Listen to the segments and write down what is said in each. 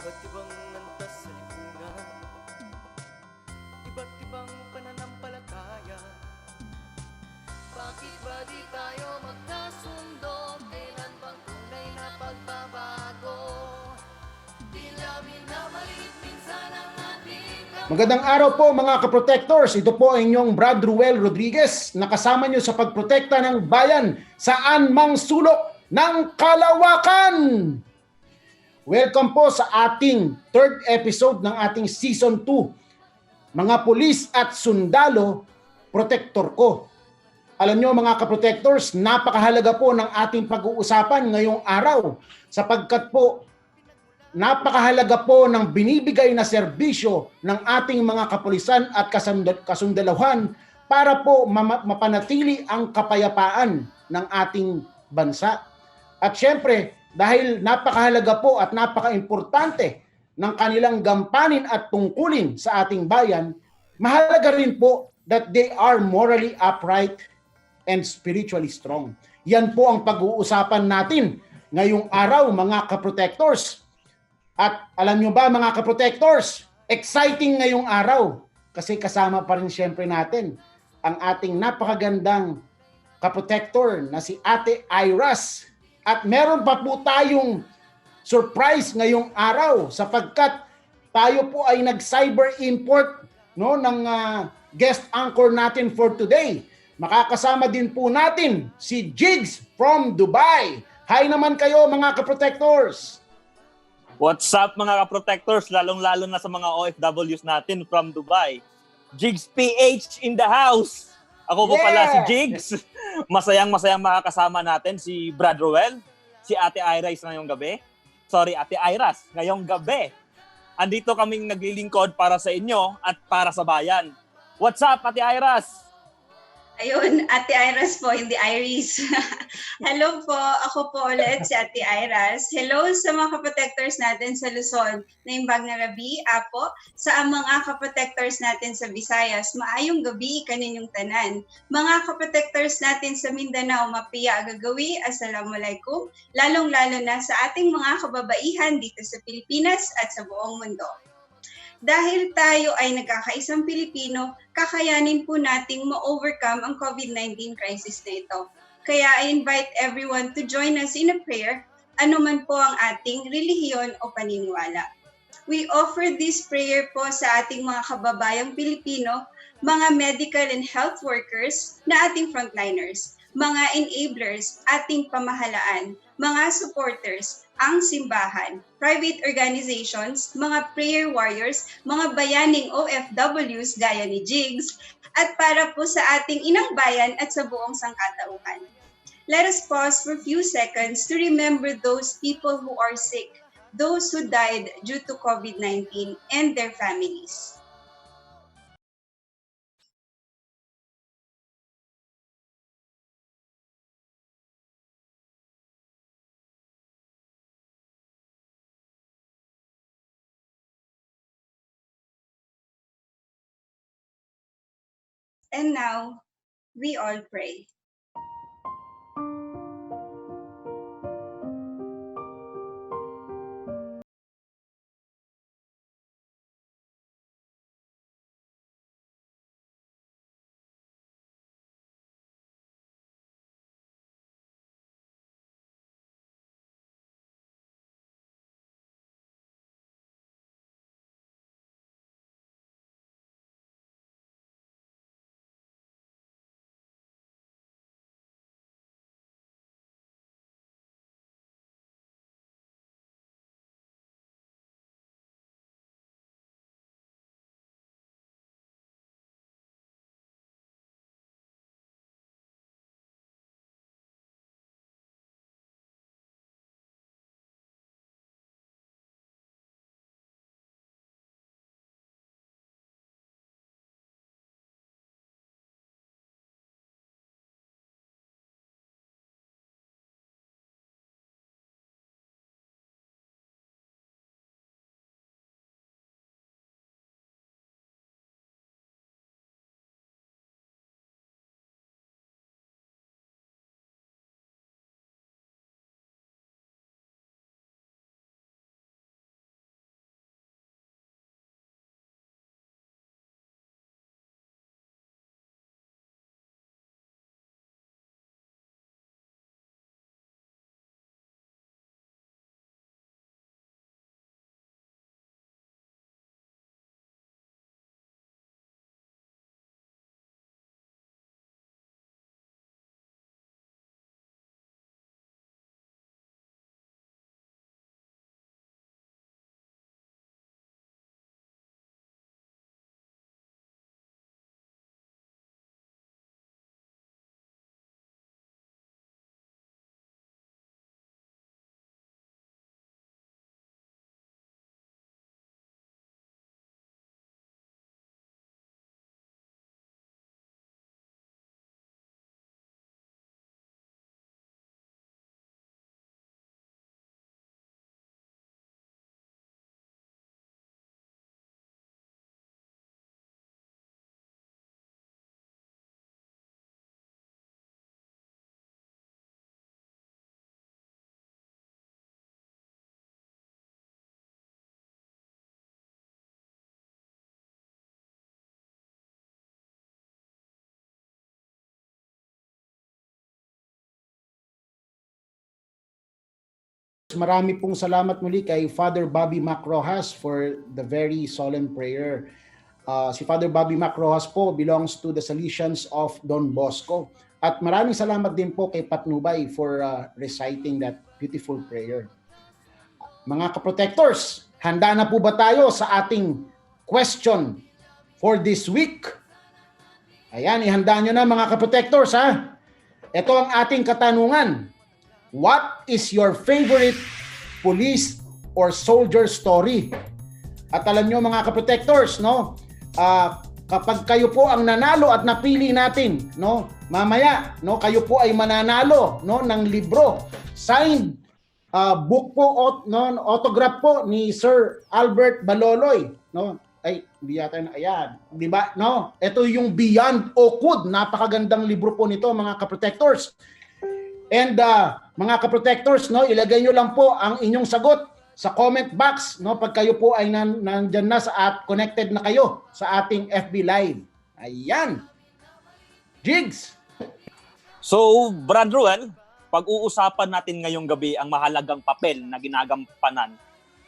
Iba't ibang antas sa lipunan, iba't ibang pananampalataya. Bakit ba di tayo magkasundo? Kailan bang tunay na pagbabago? Tila minamalit minsan ang ating Magandang araw po mga kaprotectors. Ito po ang inyong Brad Ruel Rodriguez, nakasama nyo sa pagprotekta ng bayan saan mang sulok ng kalawakan. Welcome po sa ating third episode ng ating Season 2. Mga Pulis at Sundalo, Protector ko. Alam nyo mga kaprotectors, napakahalaga po ng ating pag-uusapan ngayong araw sapagkat po napakahalaga po ng binibigay na serbisyo ng ating mga kapulisan at kasundalahan para po mapanatili ang kapayapaan ng ating bansa. At syempre, dahil napakahalaga po at napaka-importante ng kanilang gampanin at tungkulin sa ating bayan, mahalaga rin po that they are morally upright and spiritually strong. Yan po ang pag-uusapan natin ngayong araw mga kaprotectors. At alam nyo ba mga kaprotectors, exciting ngayong araw kasi kasama pa rin syempre natin ang ating napakagandang kaprotector na si Ate Iras. At meron pa po tayong surprise ngayong araw sapagkat tayo po ay nag-cyber import ng guest anchor natin for today. Makakasama din po natin si Jigs from Dubai. Hi naman kayo mga kaprotectors. What's up mga ka-protectors, lalong-lalo na sa mga OFWs natin from Dubai. Jigs PH in the house. Ako po pala si Jigs. Masayang makakasama natin si Brad Roel, si Ate Iras ngayong gabi. Sorry, Ate Iras, ngayong gabi. Andito kaming naglilingkod para sa inyo at para sa bayan. What's up, Ate Iras? Ayun, Ate Iras po, hindi Iris. Hello po, ako po ulit si Ate Iras. Hello sa mga kaprotectors natin sa Luzon, Naimbag na Rabi, Apo, sa mga kaprotectors natin sa Visayas, maayong gabi kaninyong tanan. Mga kaprotectors natin sa Mindanao, Mapia Agagawi, Assalamualaikum, lalong-lalo na sa ating mga kababaihan dito sa Pilipinas at sa buong mundo. Dahil tayo ay nagkakaisang Pilipino, kakayanin po nating ma-overcome ang COVID-19 crisis na ito. Kaya I invite everyone to join us in a prayer, anuman po ang ating relihiyon o paniniwala. We offer this prayer po sa ating mga kababayang Pilipino, mga medical and health workers na ating frontliners, mga enablers, ating pamahalaan, mga supporters, ang simbahan, private organizations, mga prayer warriors, mga bayaning OFWs gaya ni Jigs, at para po sa ating inang bayan at sa buong sangkatauhan. Let us pause for a few seconds to remember those people who are sick, those who died due to COVID-19 and their families. And now, we all pray. marami pong salamat muli kay Father Bobby Mac Rojas for the very solemn prayer. Si Father Bobby Mac Rojas po belongs to the Salesians of Don Bosco. At maraming salamat din po kay Patnubay for reciting that beautiful prayer. Mga kaprotectors, handa na po ba tayo sa ating question for this week? Ayan, ihanda nyo na mga kaprotectors ha. Ito ang ating katanungan. What is your favorite police or soldier story? At alam nyo mga kaprotectors, no? Kapag kayo po ang nanalo at napili natin, no? Mamaya, no, kayo po ay mananalo, no, ng libro. Signed book po, no, autograph po ni Sir Albert Baloloy, no? Ay, hindi yata na, ayan, di ba? No, ito yung Beyond Okud. Napakagandang libro po nito, mga kaprotectors. And mga kaprotectors, no, ilagay nyo lang po ang inyong sagot sa comment box, no, pag kayo po ay nandyan na at connected na kayo sa ating FB Live. Ayan. Jigs. So, Brad Ruel, pag-uusapan natin ngayong gabi ang mahalagang papel na ginagampanan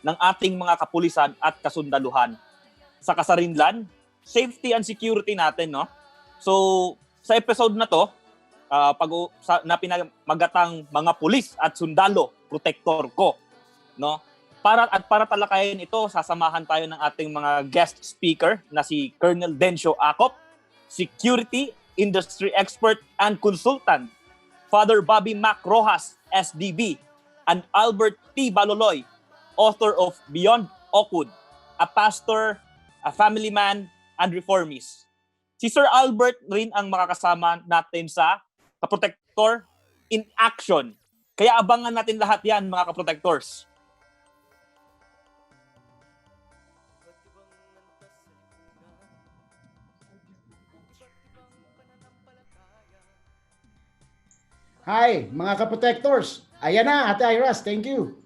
ng ating mga kapulisan at kasundaluhan sa kasarinlan, safety and security natin, no? So, sa episode na to, na pinamagatang mga pulis at sundalo, protector ko, no? Para talakayin ito, sasamahan tayo ng ating mga guest speaker na si Colonel Dencio Acop, security, industry expert and consultant, Father Bobby Mac Rojas, SDB, and Albert T. Baloloy, author of Beyond Okud, a pastor, a family man, and reformist. Si Sir Albert rin ang makakasama natin sa Kaprotector in Action. Kaya abangan natin lahat yan, mga kaprotectors. Hi, mga kaprotectors. Ayan na, Ate Iras, thank you.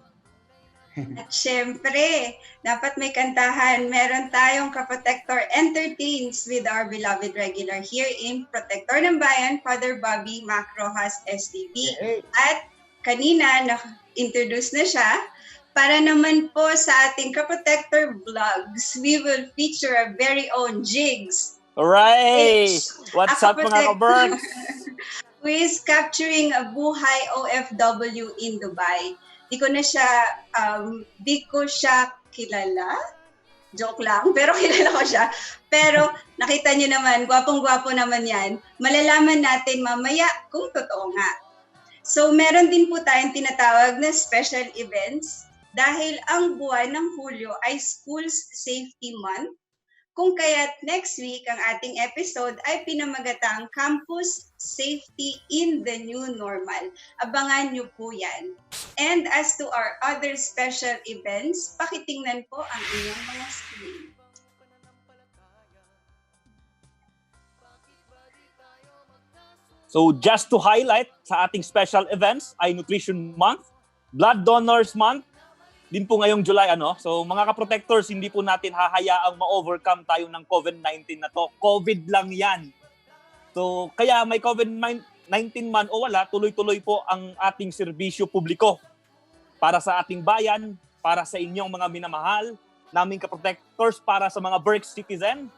At syempre, dapat may kantahan. Meron tayong Kaprotector Entertains with our beloved regular here in Protector ng Bayan, Father Bobby Mac Rojas, SDB. Hey. At kanina, na-introduce na siya. Para naman po sa ating Kaprotector vlogs, we will feature our very own Jigs. Alright! What's up mga kaberks? Who is capturing a buhay OFW in Dubai. Di ko siya kilala. Joke lang, pero kilala ko siya. Pero nakita niyo naman, gwapong-gwapo naman yan. Malalaman natin mamaya kung totoo nga. So meron din po tayong tinatawag na special events dahil ang buwan ng Hulyo ay Schools Safety Month. Kung kaya't next week ang ating episode ay pinamagatang Campus Safety in the New Normal. Abangan niyo po yan. And as to our other special events, pakitingnan po ang inyong mga screen. So just to highlight sa ating special events ay Nutrition Month, Blood Donors Month, din po ngayong July, ano? So mga kaprotectors, hindi po natin hahayaang ma-overcome tayo ng COVID-19 na to. COVID lang yan. So kaya may COVID-19 man o wala, tuloy-tuloy po ang ating serbisyo publiko para sa ating bayan, para sa inyong mga minamahal, naming kaprotectors, para sa mga Berks citizen.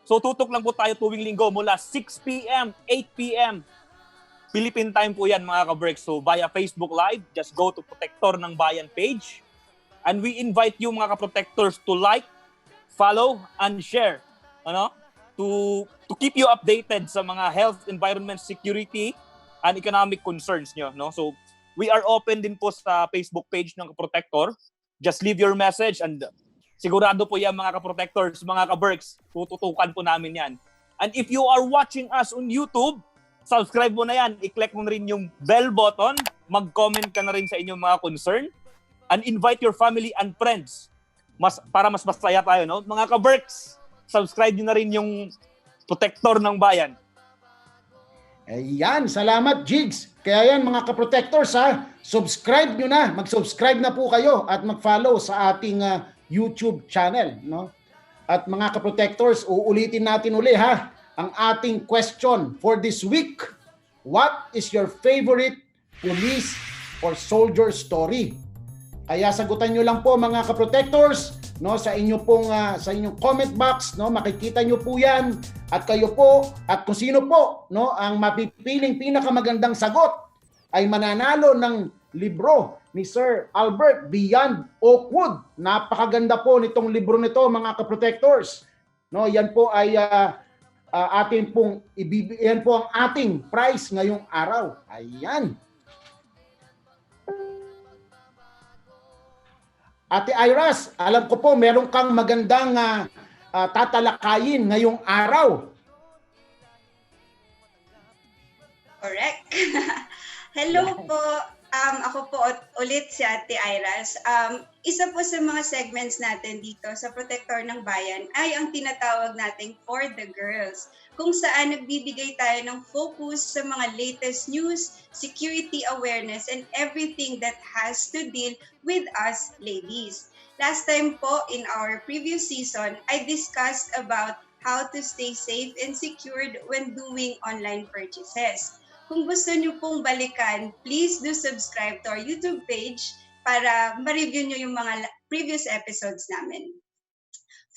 So tutok lang po tayo tuwing linggo mula 6 p.m., 8 p.m. Philippine time po yan mga ka-Berks. So via Facebook Live, just go to Protector ng Bayan page. And we invite you mga ka-protectors to like, follow, and share. Ano? To keep you updated sa mga health, environment, security, and economic concerns nyo. No? So we are open din po sa Facebook page ng Protector. Just leave your message and sigurado po yan mga ka-protectors, mga ka-Berks, tututukan po namin yan. And if you are watching us on YouTube, subscribe mo na yan. I-click mo na rin yung bell button. Mag-comment ka na rin sa inyong mga concern. And invite your family and friends para mas masaya tayo, no? Mga ka-Berks, subscribe nyo na rin yung Protector ng Bayan. Ayan, salamat Jigs. Kaya yan mga ka-protectors ha, subscribe nyo na, mag-subscribe na po kayo at mag-follow sa ating YouTube channel, no? At mga ka-protectors, uulitin natin uli ha, ang ating question for this week. What is your favorite police or soldier story? Kaya sagutan nyo lang po mga ka-protectors, no, sa inyong comment box, no, makikita nyo po 'yan, at kayo po at kung sino po, no, ang mapipiling pinakamagandang sagot ay mananalo ng libro ni Sir Albert Beyond Oakwood. Napakaganda po nitong libro nito mga ka-protectors. No, yan po ay ating pong yan po ang ating prize ngayong araw. Ayan. Ate Iras, alam ko po meron kang magandang tatalakayin ngayong araw. Correct. Hello po. Ako po ulit si Ate Iras. Isa po sa mga segments natin dito sa Protector ng Bayan ay ang tinatawag nating For the Girls, kung saan nagbibigay tayo ng focus sa mga latest news, security awareness, and everything that has to deal with us ladies. Last time po, in our previous season, I discussed about how to stay safe and secured when doing online purchases. Kung gusto nyo pong balikan, please do subscribe to our YouTube page para ma-review nyo yung mga previous episodes namin.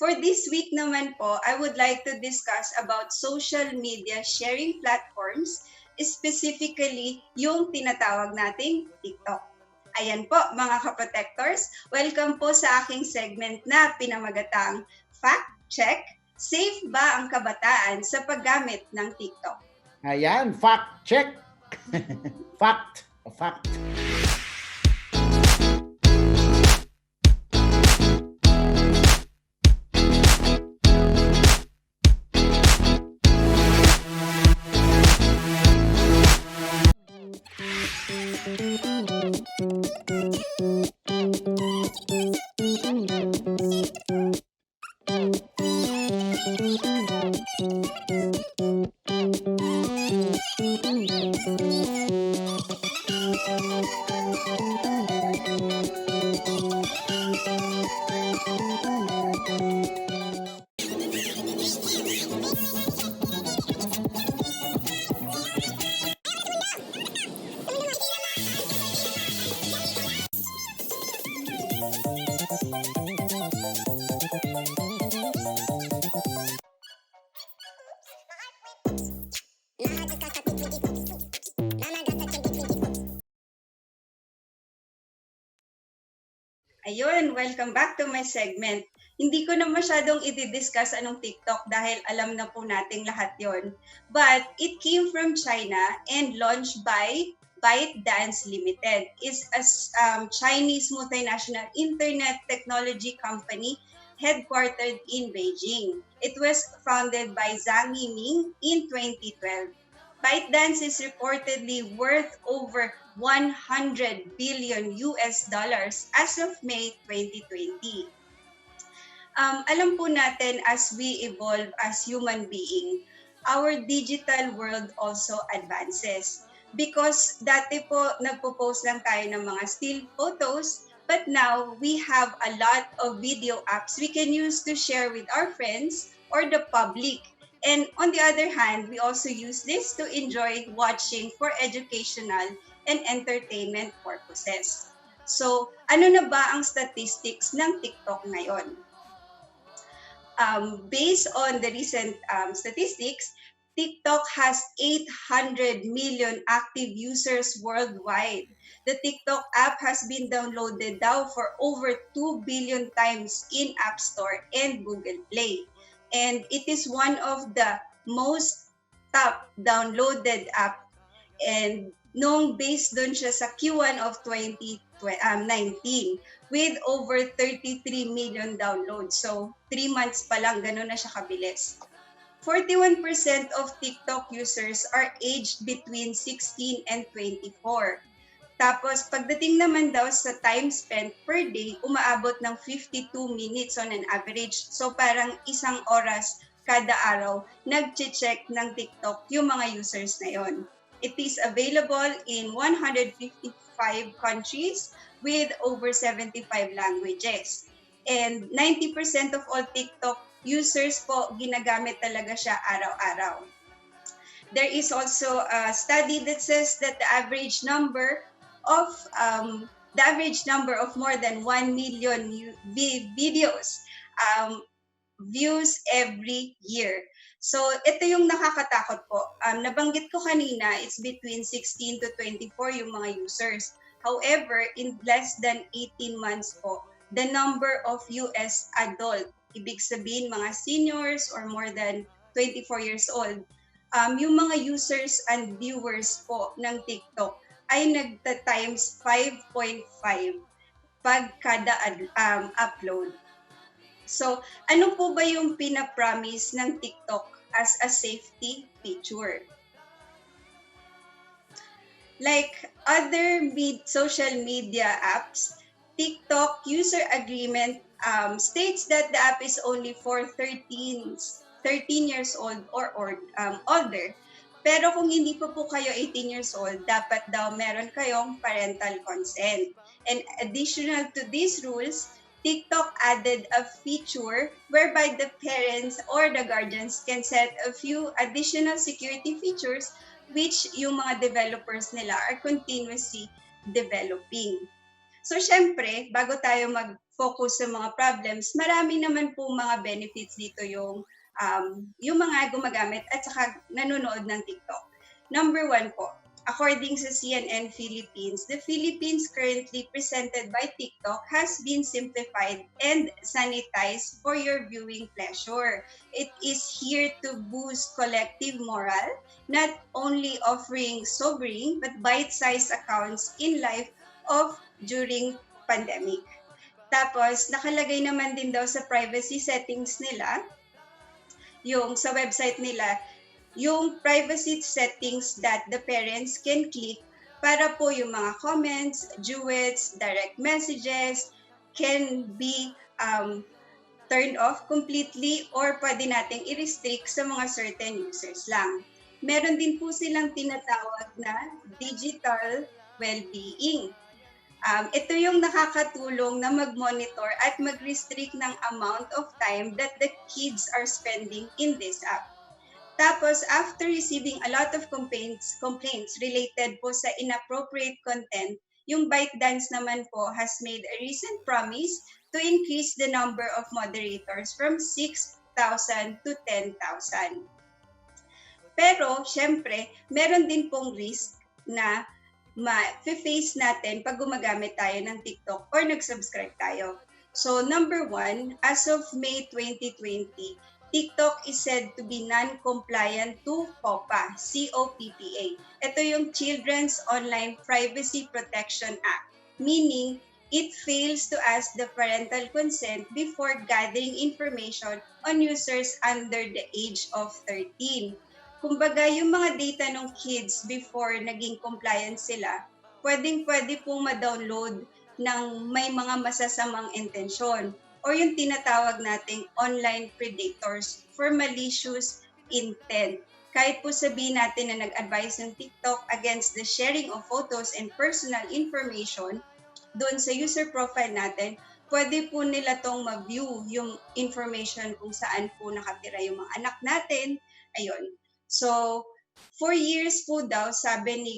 For this week naman po, I would like to discuss about social media sharing platforms, specifically yung tinatawag nating TikTok. Ayan po mga ka-protectors, welcome po sa aking segment na pinamagatang Fact Check, safe ba ang kabataan sa paggamit ng TikTok? Ayan, fact check. Fact. Ayun, welcome back to my segment. Hindi ko na masyadong i-discuss anong TikTok dahil alam na po nating lahat yon. But it came from China and launched by ByteDance Limited. It's a Chinese multinational internet technology company headquartered in Beijing. It was founded by Zhang Yiming in 2012. ByteDance is reportedly worth over 100 billion US dollars as of May 2020. Alam po natin as we evolve as human being, our digital world also advances. Because dati po nagpo-post lang tayo ng mga still photos, but now we have a lot of video apps we can use to share with our friends or the public. And on the other hand, we also use this to enjoy watching for educational and entertainment purposes. So, ano na ba ang statistics ng TikTok ngayon? Based on the recent statistics, TikTok has 800 million active users worldwide. The TikTok app has been downloaded now for over 2 billion times in App Store and Google Play. And it is one of the most top downloaded app. And nung based doon siya sa Q1 of 2019 with over 33 million downloads. So 3 months pa lang, ganun na siya kabilis. 41% of TikTok users are aged between 16 and 24. Tapos pagdating naman daw sa time spent per day, umaabot ng 52 minutes on an average. So parang 1 oras kada araw nag-check ng TikTok yung mga users na yon. It is available in 155 countries with over 75 languages. And 90% of all TikTok users po, ginagamit talaga siya araw-araw. There is also a study that says that the average number of the average number of more than 1 million videos views every year. So, ito yung nakakatakot po. Nabanggit ko kanina, it's between 16 to 24 yung mga users. However, in less than 18 months po, the number of US adult, ibig sabihin mga seniors or more than 24 years old, yung mga users and viewers po ng TikTok ay nagta-times 5.5 pag kada upload. So, ano po ba yung pinapromise ng TikTok as a safety feature? Like other social media apps, TikTok user agreement states that the app is only for 13 years old or older. Pero kung hindi pa po kayo 18 years old, dapat daw meron kayong parental consent. And additional to these rules, TikTok added a feature whereby the parents or the guardians can set a few additional security features which yung mga developers nila are continuously developing. So, syempre, bago tayo mag-focus sa mga problems, marami naman po mga benefits dito yung mga gumagamit at saka nanonood ng TikTok. Number 1 po, according sa CNN Philippines, the Philippines currently presented by TikTok has been simplified and sanitized for your viewing pleasure. It is here to boost collective morale, not only offering sobering but bite-sized accounts in life of during pandemic. Tapos, nakalagay naman din daw sa privacy settings nila, yung sa website nila, yung privacy settings that the parents can click para po yung mga comments, duets, direct messages can be turned off completely or pwede nating i-restrict sa mga certain users lang. Meron din po silang tinatawag na digital well-being. Ito yung nakakatulong na mag-monitor at mag-restrict ng amount of time that the kids are spending in this app. Tapos, after receiving a lot of complaints related po sa inappropriate content, yung ByteDance naman po has made a recent promise to increase the number of moderators from 6,000 to 10,000. Pero, syempre, meron din pong risk na ma-face natin pag gumagamit tayo ng TikTok or nag-subscribe tayo. So, number 1, as of May 2020, TikTok is said to be non-compliant to COPPA, C-O-P-P-A. Ito yung Children's Online Privacy Protection Act, meaning it fails to ask the parental consent before gathering information on users under the age of 13. Kumbaga, yung mga data ng kids before naging compliant sila, pwedeng-pwede pong ma-download ng may mga masasamang intensyon or yung tinatawag nating online predators for malicious intent. Kahit po sabihin natin na nag-advise ng TikTok against the sharing of photos and personal information doon sa user profile natin, pwede po nila tong ma-view yung information kung saan po nakatira yung mga anak natin. Ayun. So, 4 years po daw, sabi ni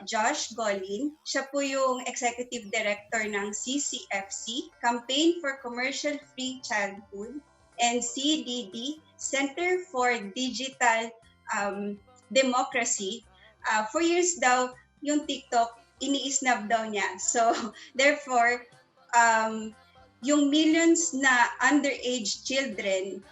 Josh Golin, siya po yung Executive Director ng CCFC, Campaign for Commercial Free Childhood, and CDD, Center for Digital Democracy. 4 years daw yung TikTok, ini-snub daw niya. So, therefore, yung millions na underage children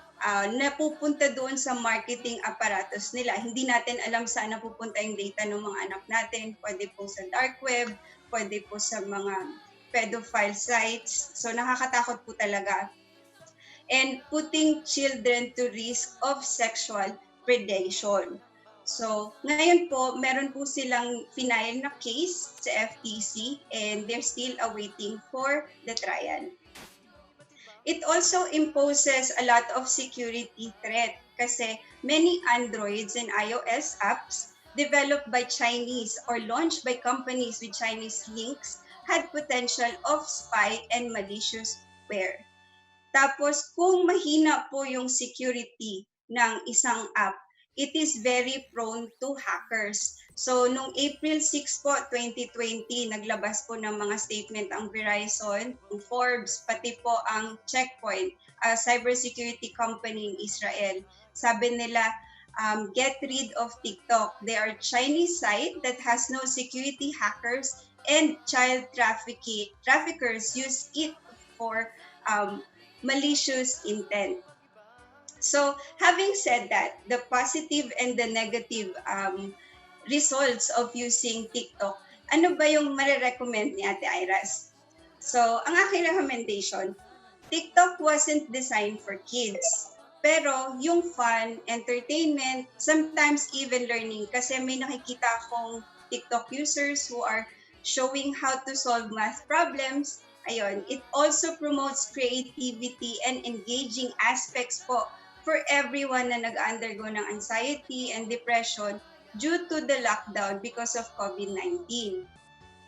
napupunta doon sa marketing apparatus nila. Hindi natin alam saan napupunta yung data ng mga anak natin. Pwede po sa dark web, pwede po sa mga pedophile sites. So nakakatakot po talaga. And putting children to risk of sexual predation. So ngayon po, meron po silang final na case sa FTC and they're still awaiting for the trial. It also imposes a lot of security threat kasi many Androids and iOS apps developed by Chinese or launched by companies with Chinese links had potential of spy and malicious ware. Tapos kung mahina po yung security ng isang app, it is very prone to hackers. So, nung April 6 po, 2020, naglabas po ng mga statement ang Verizon, ang Forbes, pati po ang Checkpoint, a cybersecurity company in Israel. Sabi nila, get rid of TikTok. They are Chinese site that has no security hackers and child traffickers use it for malicious intent. So, having said that, the positive and the negative results of using TikTok, ano ba yung marirecommend ni Ate Iras? So, ang aking recommendation, TikTok wasn't designed for kids. Pero yung fun, entertainment, sometimes even learning, kasi may nakikita akong TikTok users who are showing how to solve math problems. Ayun, it also promotes creativity and engaging aspects po for everyone na nag-undergo ng anxiety and depression due to the lockdown because of COVID-19.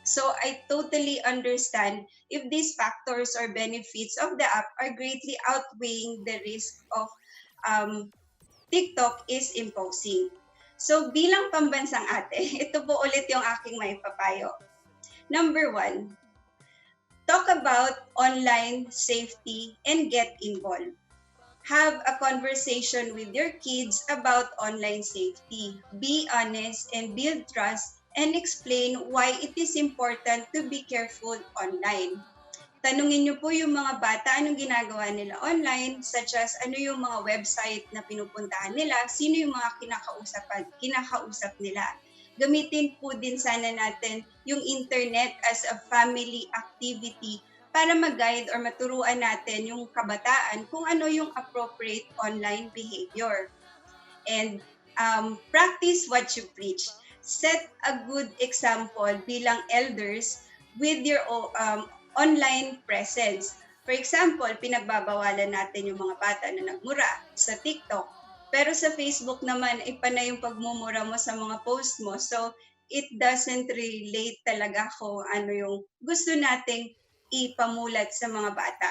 So I totally understand if these factors or benefits of the app are greatly outweighing the risk of TikTok is imposing. So bilang pambansang ate, ito po ulit yung aking may papayo. Number 1, talk about online safety and get involved. Have a conversation with your kids about online safety. Be honest and build trust and explain why it is important to be careful online. Tanungin niyo po yung mga bata anong ginagawa nila online, such as ano yung mga website na pinupuntahan nila, sino yung mga kinakausap nila. Gamitin po din sana natin yung internet as a family activity para mag-guide or maturuan natin yung kabataan kung ano yung appropriate online behavior. And practice what you preach. Set a good example bilang elders with your online presence. For example, pinagbabawalan natin yung mga bata na nagmura sa TikTok. Pero sa Facebook naman, ipanay yung pagmumura mo sa mga post mo. So, it doesn't relate talaga kung ano yung gusto nating ipamulat sa mga bata.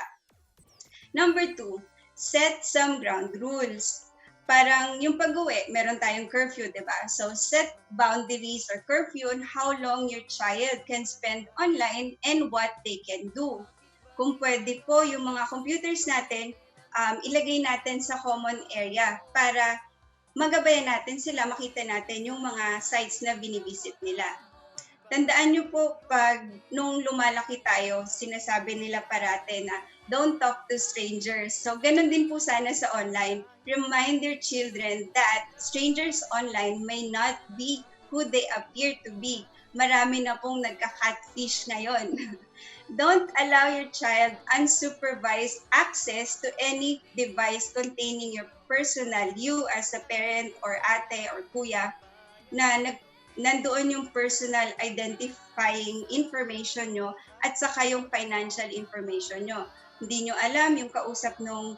Number 2, set some ground rules. Parang yung pag-uwi, meron tayong curfew, di ba? So, set boundaries or curfew on how long your child can spend online and what they can do. Kung pwede po, yung mga computers natin, ilagay natin sa common area para magabayan natin sila, makita natin yung mga sites na binivisit nila. Tandaan nyo po, pag nung lumalaki tayo, sinasabi nila parate na don't talk to strangers. So, ganun din po sana sa online. Remind your children that strangers online may not be who they appear to be. Marami na pong nagka-catfish ngayon. Don't allow your child unsupervised access to any device containing your personal, you as a parent or ate or kuya, na nandoon yung personal identifying information nyo at saka yung financial information nyo. Hindi nyo alam yung kausap nung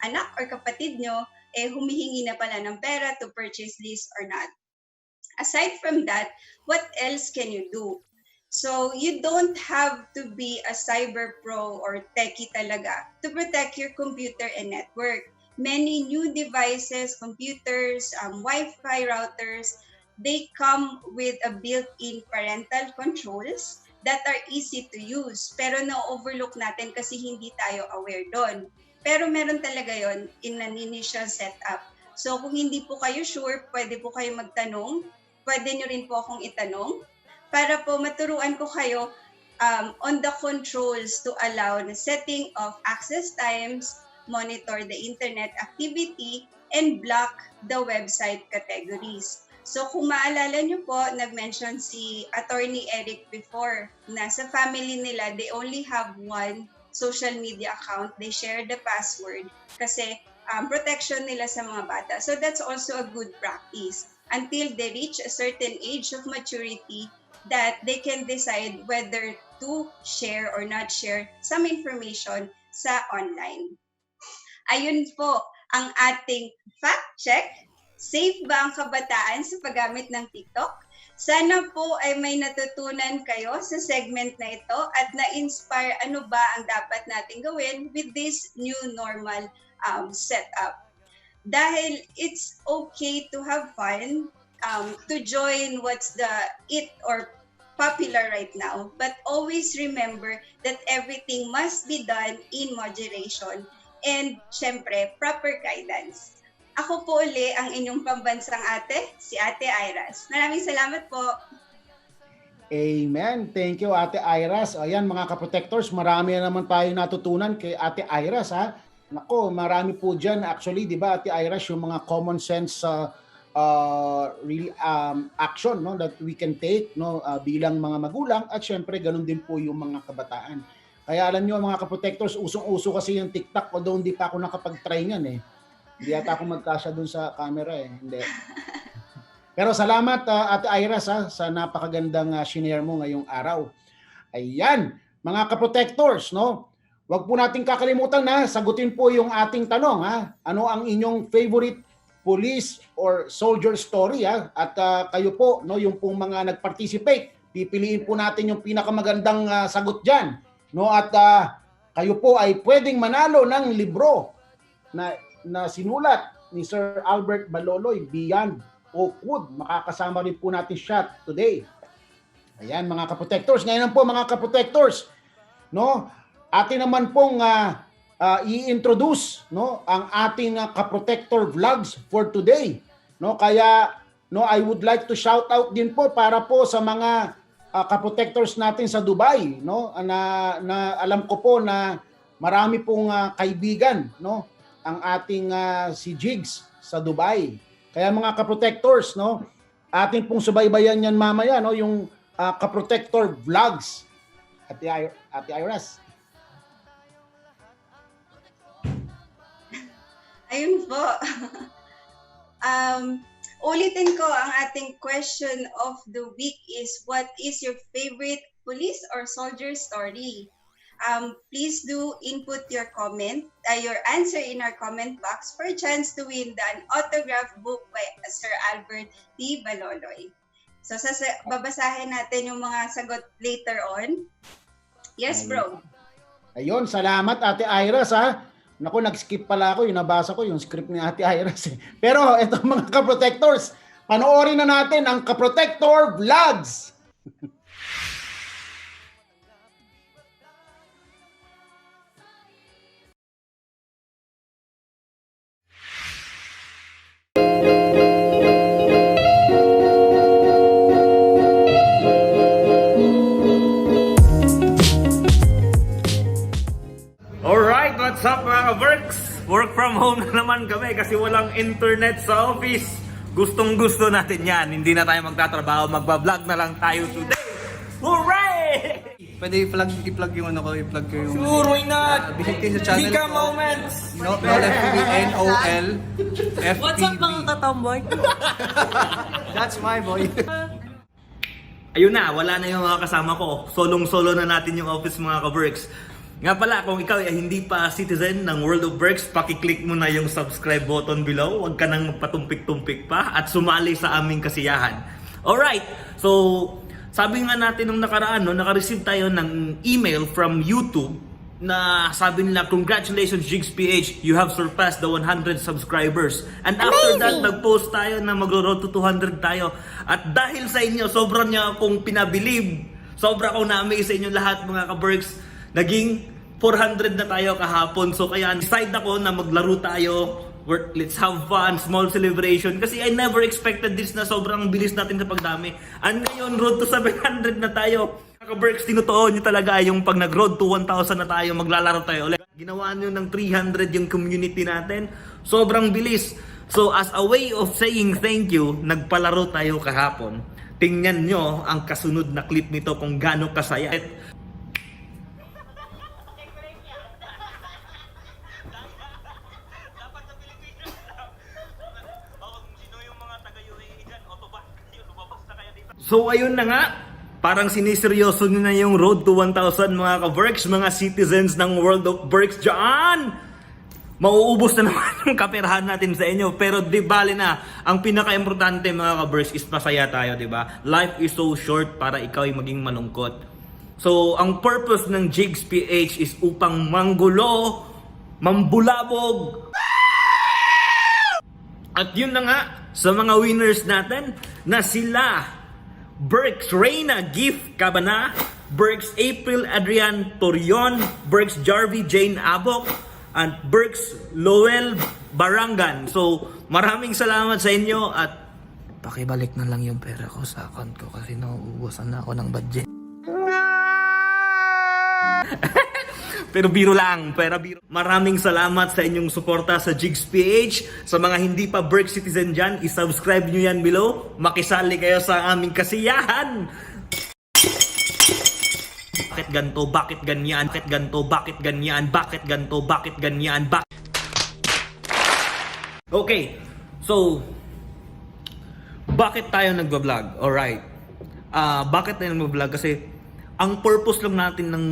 anak or kapatid nyo, humihingi na pala ng pera to purchase this or not. Aside from that, what else can you do? So you don't have to be a cyber pro or techie talaga to protect your computer and network. Many new devices, computers, Wi-Fi routers, they come with a built-in parental controls that are easy to use. Pero na-overlook natin kasi hindi tayo aware doon. Pero meron talaga yon in an initial setup. So kung hindi po kayo sure, pwede po kayo magtanong. Pwede nyo rin po akong itanong para po maturuan ko kayo on the controls to allow the setting of access times, monitor the internet activity, and block the website categories. So kung maalala nyo po, nag-mention si Attorney Eric before na sa family nila, they only have one social media account. They share the password kasi protection nila sa mga bata. So that's also a good practice until they reach a certain age of maturity that they can decide whether to share or not share some information sa online. Ayun po ang ating fact check. Safe ba ang kabataan sa paggamit ng TikTok? Sana po ay may natutunan kayo sa segment na ito at na-inspire ano ba ang dapat natin gawin with this new normal setup. dahil it's okay to have fun, to join what's the it or popular right now, but always remember that everything must be done in moderation and syempre proper guidance. Ako po uli ang inyong pambansang ate, si Ate Iras. Maraming salamat po. Amen. Thank you, Ate Iras. Ayan, mga kaprotectors, marami na naman tayo natutunan kay Ate Iras, ha? Nako, marami po dyan. Actually, di ba, Ate Iras, yung mga common sense really action, no, that we can take, no, bilang mga magulang, at syempre ganun din po yung mga kabataan. Kaya alam niyo mga kaprotectors, usong-uso kasi yung TikTok, although hindi pa ako nakapag-try niyan eh. Hindi yata ako magkasya dun sa camera eh. Hindi. Pero salamat Ate Iras sa napakagandang shinare mo ngayong araw. Ayan, mga kaprotectors, no? Huwag po nating kakalimutan na sagutin po yung ating tanong, ha? Ano ang inyong favorite police or soldier story, ha? At kayo po, no, yung pong mga nag-participate, pipiliin po natin yung pinakamagandang sagot diyan, no? At kayo po ay pwedeng manalo ng libro na sinulat ni Sir Albert Baloloy, Beyond Oakwood. Makakasama rin po natin siya today. Ayan mga kaprotectors. Ngayon po mga kaprotectors, no? Atin naman pong i-introduce, no, ang ating kaprotector vlogs for today, no? Kaya no, I would like to shout out din po para po sa mga kaprotectors natin sa Dubai, no? Na alam ko po na marami pong kaibigan, no, ang ating si Jigs sa Dubai. Kaya mga kaprotectors, no, atin pong subaybayan yan mamaya, no, yung kaprotector vlogs. Ate Iras. Ayun po. Ulitin ko ang ating question of the week is, what is your favorite police or soldier story? Please do input your comment, your answer in our comment box for a chance to win an autographed book by Sir Albert D. Baloloy. So babasahin natin yung mga sagot later on. Yes, bro. Ayun, salamat Ate Iras, ha. Naku, nag-skip pala ako, yung nabasa ko yung script ni Ate Iras. Pero ito mga kaprotectors, panoorin na natin ang Kaprotector Vlogs. Alright, what's up mga ka-works? Work from home na naman kami kasi walang internet sa office. Gustong-gusto natin yan. Hindi na tayo magtatrabaho, magbablog na lang tayo today. Hooray! Pwede i-plug yung ano ko, i-plug ko yung... Sure, why not? Visit kayo sa channel Mika ko. Moments! Nol FPV, NOL FPV. What's up mga katomboy? That's my boy. Ayun na, wala na yung mga kasama ko. Solong-solo na natin yung office mga ka-works. Nga pala, kung ikaw ay hindi pa citizen ng World of Works, pakiclick mo na yung subscribe button below. Huwag ka nang magpatumpik-tumpik pa at sumali sa aming kasiyahan. Alright, so sabi nga natin nung nakaraan, no, naka-receive tayo ng email from YouTube na sabi nila, congratulations Jigs PH, you have surpassed the 100 subscribers. And after that, nag-post tayo na magro-road to 200 tayo. At dahil sa inyo, sobrang niya akong pinabilib. Sobra akong na-amaze sa inyo lahat mga ka-Berks. Naging 400 na tayo kahapon. So kaya decide ako na maglaro tayo. Let's have fun, small celebration. Kasi I never expected this na sobrang bilis natin sa pagdami. And ngayon, road to 700 na tayo. Ka-Berks, tinutuon nyo talaga yung pag nag-road to 1,000 na tayo, maglalaro tayo ulit. Ginawa nyo ng 300 yung community natin. Sobrang bilis. So as a way of saying thank you, nagpalaro tayo kahapon. Tingnan nyo ang kasunod na clip nito kung gaano kasaya. So ayun na nga, parang siniseryoso nyo na yung road to 1,000 mga ka-Berks, mga citizens ng World of Berks dyan! Mauubos na naman yung kaperahan natin sa inyo, pero di bali na, ang pinaka-importante mga ka-Berks is masaya tayo, di ba? Life is so short para ikaw ay maging malungkot. So ang purpose ng Jigs PH is upang manggulo, mambulabog, At yun na nga, sa mga winners natin, na sila Berks Reyna Gift Cabana, Berks April Adrian Torion, Berks Jarvie Jane Abok, and Berks Lowell Barangan. So, maraming salamat sa inyo at pakibalik na lang yung pera ko sa account ko kasi nauubusan na ako ng budget. Pero biro lang, pera biro. Maraming salamat sa inyong suporta sa Jigs PH. Sa mga hindi pa Berks citizen dyan, isubscribe nyo yan below. Makisali kayo sa aming kasiyahan. Bakit ganto? Bakit ganyan? Bakit ganto? Bakit ganyan? Bakit ganto? Bakit ganyan? Okay, so bakit tayo nagbablog? Alright. Bakit tayo nagbablog? Kasi ang purpose lang natin ng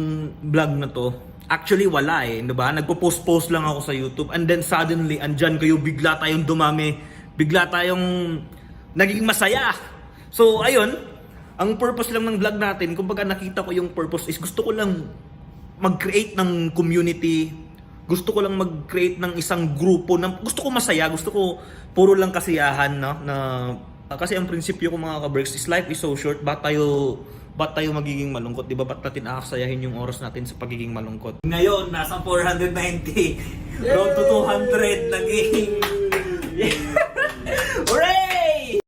vlog na to, actually wala eh, diba? Nagpo-post lang ako sa YouTube and then suddenly, andyan kayo, bigla tayong dumami, bigla tayong naging masaya. So, ayun, ang purpose lang ng vlog natin, kumbaga nakita ko yung purpose is gusto ko lang mag-create ng community, gusto ko lang mag-create ng isang grupo, na gusto ko masaya, gusto ko puro lang kasiyahan, no? Kasi ang prinsipyo ko mga ka-Berks is life is so short, ba't tayo magiging malungkot, di ba? Ba't natin aksayahin yung oras natin sa pagiging malungkot? Ngayon, nasa 490. Road to 200 naging... Hooray!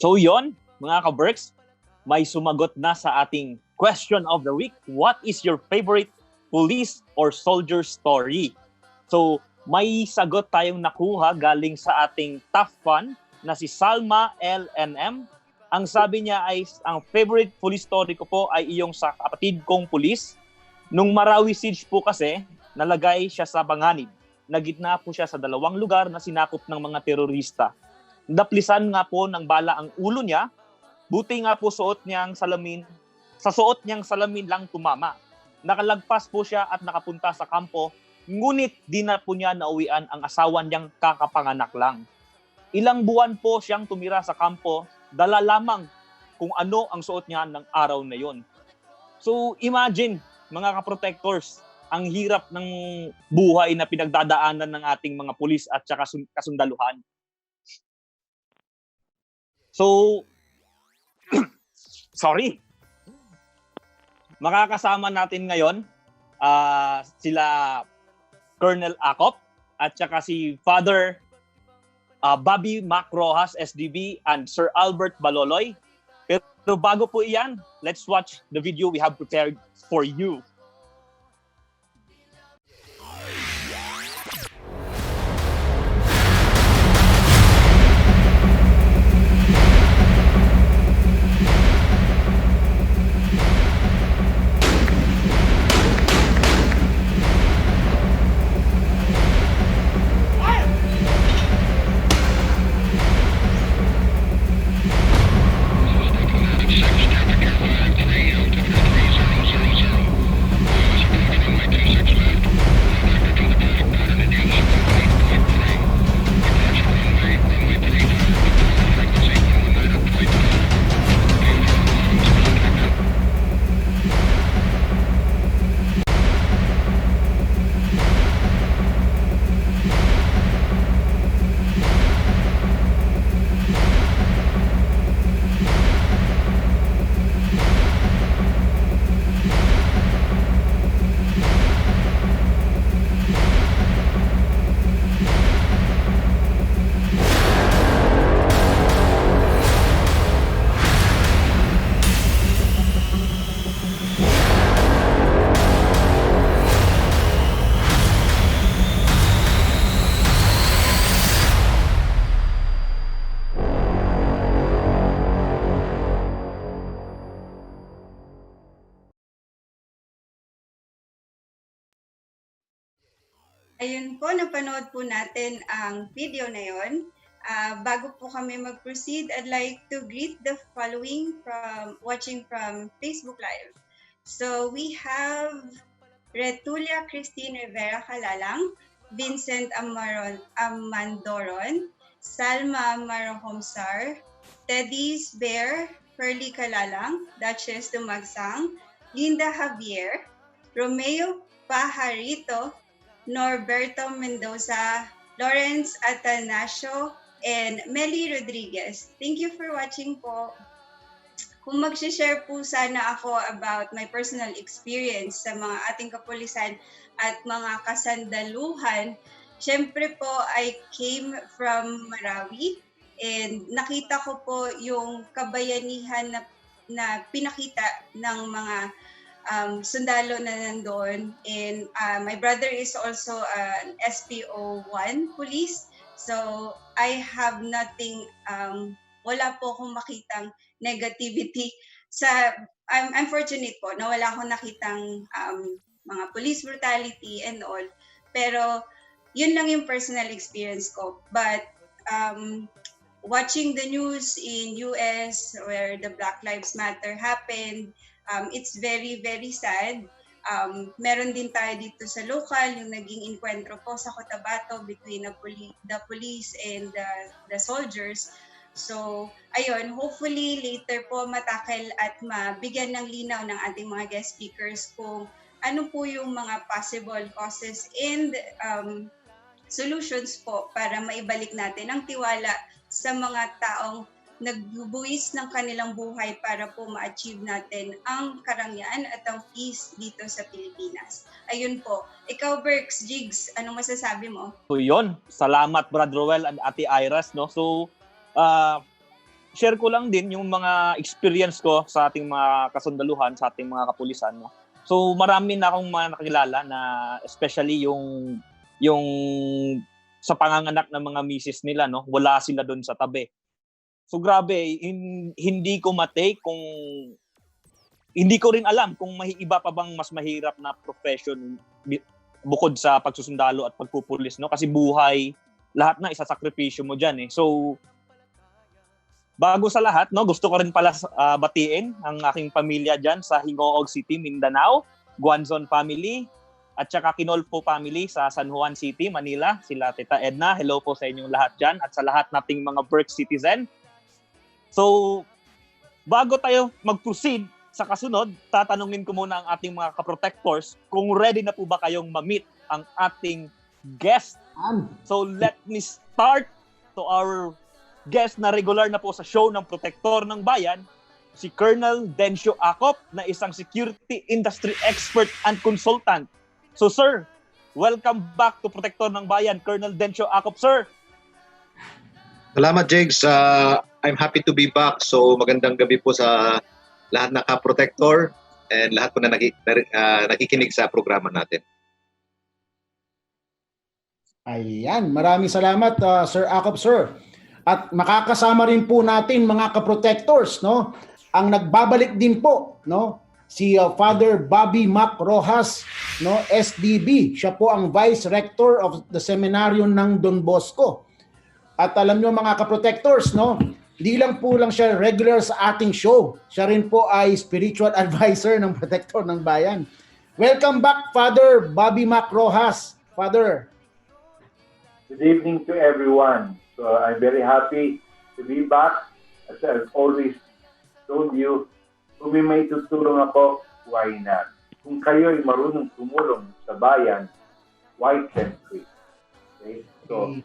So yon, mga ka-Berks, may sumagot na sa ating question of the week. What is your favorite police or soldier story? So, may sagot tayong nakuha galing sa ating tough fan na si Salma LNM. Ang sabi niya ay, ang favorite police story ko po ay iyong sa kapatid kong pulis. Nung Marawi Siege po kasi, nalagay siya sa panganib. Nagitna po siya sa 2 lugar na sinakop ng mga terorista. Naplisan nga po ng bala ang ulo niya, buti nga po sa suot niyang salamin lang tumama. Nakalagpas po siya at nakapunta sa kampo, ngunit di na po niya nauwian ang asawa niyang kakapanganak lang. Ilang buwan po siyang tumira sa kampo, dala lamang kung ano ang suot niya ng araw na yon. So imagine, mga ka-protectors, ang hirap ng buhay na pinagdadaanan ng ating mga pulis at saka kasundaluhan. So, sorry. Makakasama natin ngayon sila Colonel Acop at saka si Father Bobby Mac Rojas, SDB, and Sir Albert Baloloy. Pero bago po iyan, let's watch the video we have prepared for you. Ayun po, napanood po natin ang video na yon. Bago po kami mag-proceed, I'd like to greet the following from watching from Facebook Live. So we have Retulia Christine Rivera Calalang, Vincent Amandoron, Salma Marahomsar, Teddy's Bear, Pearly Kalalang, Duchess Dumagsang, Linda Javier, Romeo Pajarito, Norberto Mendoza, Lawrence Atanasio, and Meli Rodriguez. Thank you for watching po. Kung mag-share po sana ako about my personal experience sa mga ating kapulisan at mga kasandaluhan, syempre po I came from Marawi and nakita ko po yung kabayanihan na pinakita ng mga sundalo na nandoon. And my brother is also an SPO1 police. So I have nothing, wala po akong makitang negativity. I'm fortunate po na wala akong nakitang mga police brutality and all. Pero yun lang yung personal experience ko. But watching the news in US where the Black Lives Matter happened, it's very, very sad. Meron din tayo dito sa local, yung naging encuentro po sa Cotabato between the police and the soldiers. So, ayun, hopefully later po matakil at mabigyan ng linaw ng ating mga guest speakers kung ano po yung mga possible causes and solutions po para maibalik natin ang tiwala sa mga taong nagbubuwis ng kanilang buhay para po ma-achieve natin ang karangyaan at ang peace dito sa Pilipinas. Ayun po. Ikaw, Berks, Jigs, anong masasabi mo? So yun, salamat Brad Roel and Ate Iras, no? So share ko lang din yung mga experience ko sa ating mga kasundaluhan, sa ating mga kapulisan, no? So marami na akong mga nakilala na especially yung sa panganganak ng mga misis nila, no? Wala sila doon sa tabi. So grabe, hindi ko matake kung hindi ko rin alam kung iba pa bang mas mahirap na profession bukod sa pagsusundalo at pagpupulis, no? Kasi buhay, lahat na isasakripisyo mo diyan eh. So bago sa lahat, no, gusto ko rin pala batiin ang aking pamilya diyan sa Hingoog City, Mindanao, Guanzon family, at saka Kinolpo family sa San Juan City, Manila. Sila Tita Edna, hello po sa inyong lahat diyan at sa lahat nating mga Berks citizen. So, bago tayo mag-proceed sa kasunod, tatanungin ko muna ang ating mga kaprotectors kung ready na po ba kayong ma-meet ang ating guest. So, let me start to our guest na regular na po sa show ng Protektor ng Bayan, si Colonel Dencio Acop, na isang security industry expert and consultant. So, sir, welcome back to Protektor ng Bayan, Colonel Dencio Acop, sir. Salamat, Jigs. I'm happy to be back. So magandang gabi po sa lahat na ka-protector and lahat po na nakikinig sa programa natin. Ayan, maraming salamat Sir Acop, sir. At makakasama rin po natin mga ka-protectors, no? Ang nagbabalik din po, no? Si Father Bobby Mac Rojas, no, SDB. Siya po ang Vice Rector of the Seminaryo ng Don Bosco. At alam nyo mga ka-protectors, no? Hindi lang po siya regular sa ating show. Siya rin po ay spiritual advisor ng Protektor ng Bayan. Welcome back, Father Bobby Mac Rojas. Father. Good evening to everyone. So I'm very happy to be back. As I've always told you, kung may tutulong ako, why not? Kung kayo ay marunong tumulong sa bayan, why can't we? Okay? So,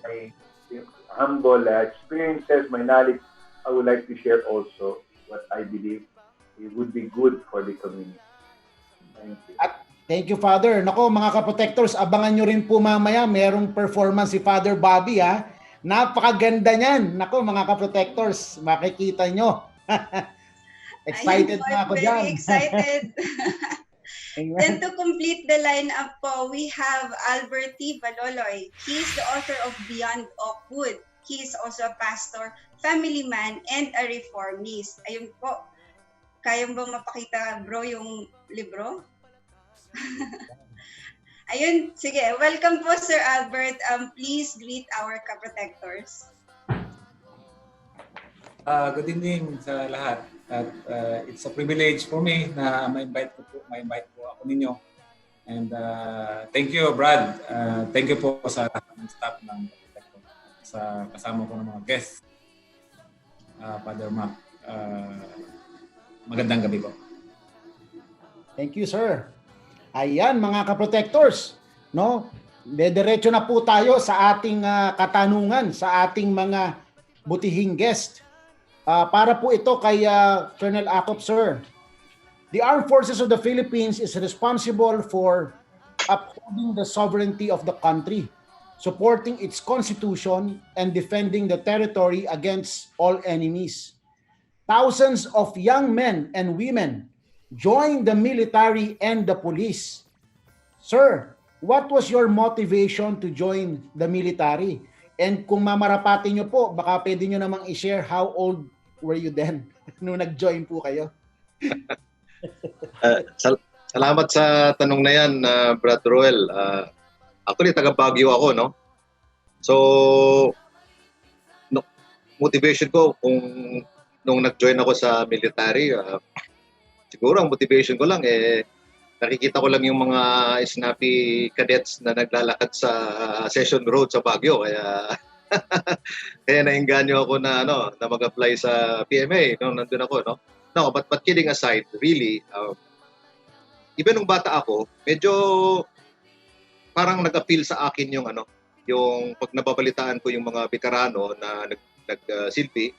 my humble experiences, my knowledge, I would like to share also what I believe it would be good for the community. Thank you. At thank you, Father. Nako, mga ka-protectors, abangan nyo rin po mamaya. Merong performance si Father Bobby, ha? Napakaganda niyan. Nako, mga ka-protectors, makikita nyo. Excited na ako dyan. Very excited. Then to complete the lineup po, we have Albert T. Baloloy. He is the author of Beyond Oakwood. He is also a pastor, family man, and a reformist. Ayun po. Kaya bang mapakita, bro, yung libro? Ayun, sige. Welcome po, Sir Albert. Please greet our ka-protectors. Good evening sa lahat. At it's a privilege for me na ma-invite po ako ninyo And thank you, Brad. Thank you po sa lahat ng staff ng Protector. Sa kasama ko ng mga guests. Father Mac. Magandang gabi po. Thank you, sir. Ayan, mga ka-protectors, no? Dediretso na po tayo sa ating katanungan sa ating mga butihing guest. Para po ito kay Colonel Acop, sir. The Armed Forces of the Philippines is responsible for upholding the sovereignty of the country, supporting its constitution, and defending the territory against all enemies. Thousands of young men and women joined the military and the police. Sir, what was your motivation to join the military? And kung mamarapatin nyo po, baka pwede nyo namang i-share how old were you then nung nag-join po kayo? Salamat sa tanong na yan, Brad Roel. Actually, taga Baguio ako, no? So, motivation ko nung nag-join ako sa military, siguro ang motivation ko lang nakikita ko lang yung mga snappy cadets na naglalakad sa Session Road sa Baguio, kaya kaya nainganyo ako na mag-apply sa PMA nung nandun ako, no. No, but kidding aside, really, even nung bata ako, medyo parang nag-appeal sa akin yung yung pag nababalitaan ko yung mga veterano na nagsilbi,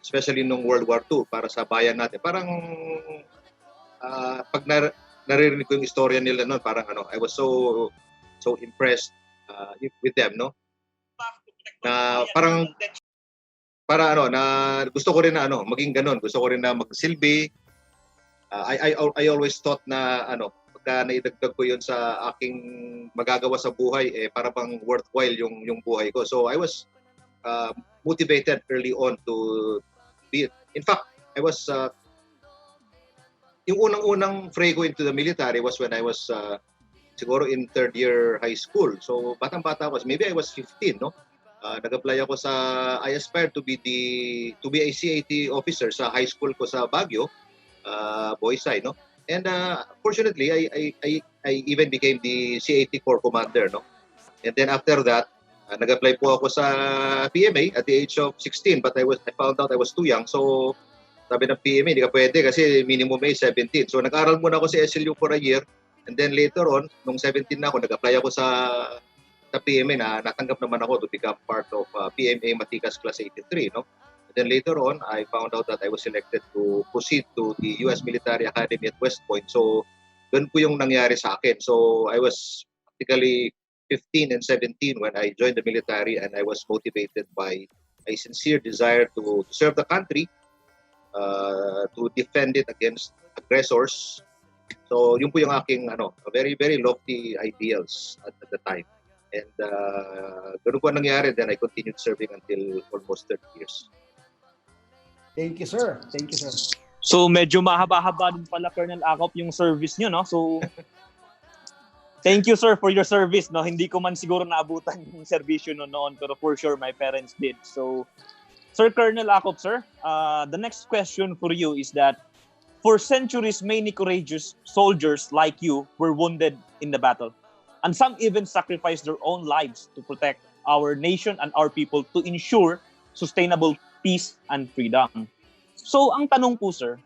especially nung World War II para sa bayan natin. Parang pag naririnig ko yung istorya nila noon, parang I was so impressed with them, no? Na parang na gusto ko rin na maging ganun. Gusto ko rin na magsilbi. I always thought na pagka naidagdag ko yun sa aking magagawa sa buhay, para bang worthwhile yung buhay ko. So I was motivated early on to be. In fact, I was yung unang fray ko into the military was when I was siguro in third year high school. So batang-bata ako. Maybe I was 15, no? Nag-apply ako I aspired to be a CAT officer sa high school ko sa Baguio, Boys High, no? And fortunately, I even became the CAT Corps Commander, no? And then after that, nag-apply po ako sa PMA at the age of 16, but I found out I was too young. So sabi ng PMA, hindi ka pwede kasi minimum age 17. So nag-aral muna ako sa SLU for a year, and then later on, nung 17 na ako, nag-apply ako sa PMA na natanggap naman ako to become part of PMA Matikas Class 83, no? And then later on, I found out that I was selected to proceed to the U.S. Military Academy at West Point. So doon po yung nangyari sa akin. So I was practically 15 and 17 when I joined the military, and I was motivated by a sincere desire to serve the country, to defend it against aggressors. So yun po yung aking very, very lofty ideals at the time. And ganun po ang nangyari. Then I continued serving until almost 30 years. Thank you, sir. Thank you, sir. So medyo mahaba-haba din pala, Colonel Acop, yung service nyo, no? So thank you, sir, for your service, no? Hindi ko man siguro naabutan yung servisyo noon, pero for sure my parents did. So Sir Colonel Acop, sir, the next question for you is that for centuries, many courageous soldiers like you were wounded in the battle. And some even sacrificed their own lives to protect our nation and our people to ensure sustainable peace and freedom. So, ang tanong po, sir,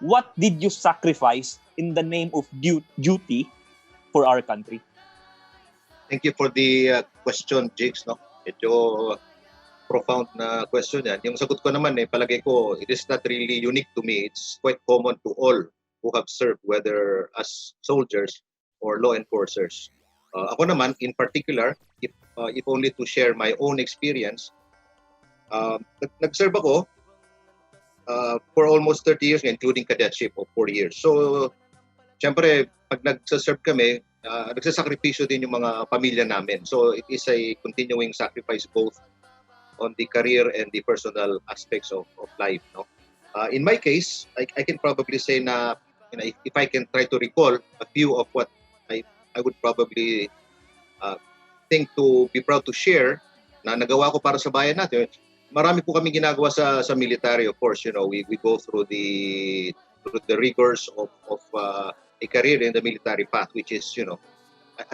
what did you sacrifice in the name of duty for our country? Thank you for the question, Jigs, no? Medyo profound na question yan. Yung sagot ko naman, palagay ko, it is not really unique to me. It's quite common to all who have served, whether as soldiers or law enforcers. Ako naman, in particular, if only to share my own experience, nag-serve ako for almost 30 years, including cadetship of 4 years. So, syempre, pag nag-serve kami, nagsasakripisyo din yung mga pamilya namin. So, it is a continuing sacrifice both on the career and the personal aspects of life. No? In my case, I can probably say na, if I can try to recall a few of what I would probably think to be proud to share na nagawa ko para sa bayan natin. Marami po kami ginagawa sa military, of course. We go through the rigors of a career in the military path, which is,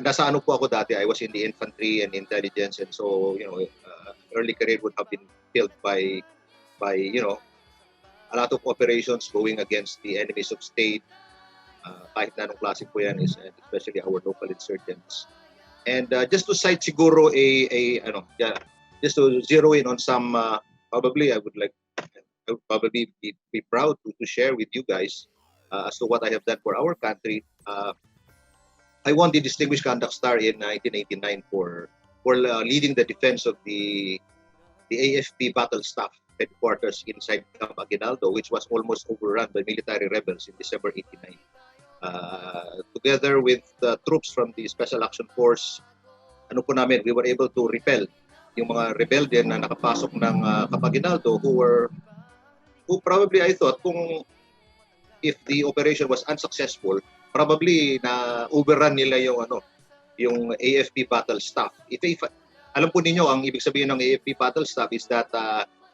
nasa ano po ako dati, I was in the infantry and intelligence, and so, early career would have been filled by, a lot of operations going against the enemies of state, kahit na anong klase po yan, especially our local insurgents. And just to cite siguro just to zero in on some, probably I would probably be proud to share with you guys as to what I have done for our country. I won the Distinguished Conduct Star in 1989 for leading the defense of the AFP battle staff headquarters inside Camp Aguinaldo, which was almost overrun by military rebels in December 89. Together with the troops from the Special Action Force, we were able to repel yung mga rebelde na nakapasok ng Camp Aguinaldo who probably, I thought, if the operation was unsuccessful, probably na overrun nila yung AFP battle staff. Alam po ninyo, ang ibig sabihin ng AFP battle staff is that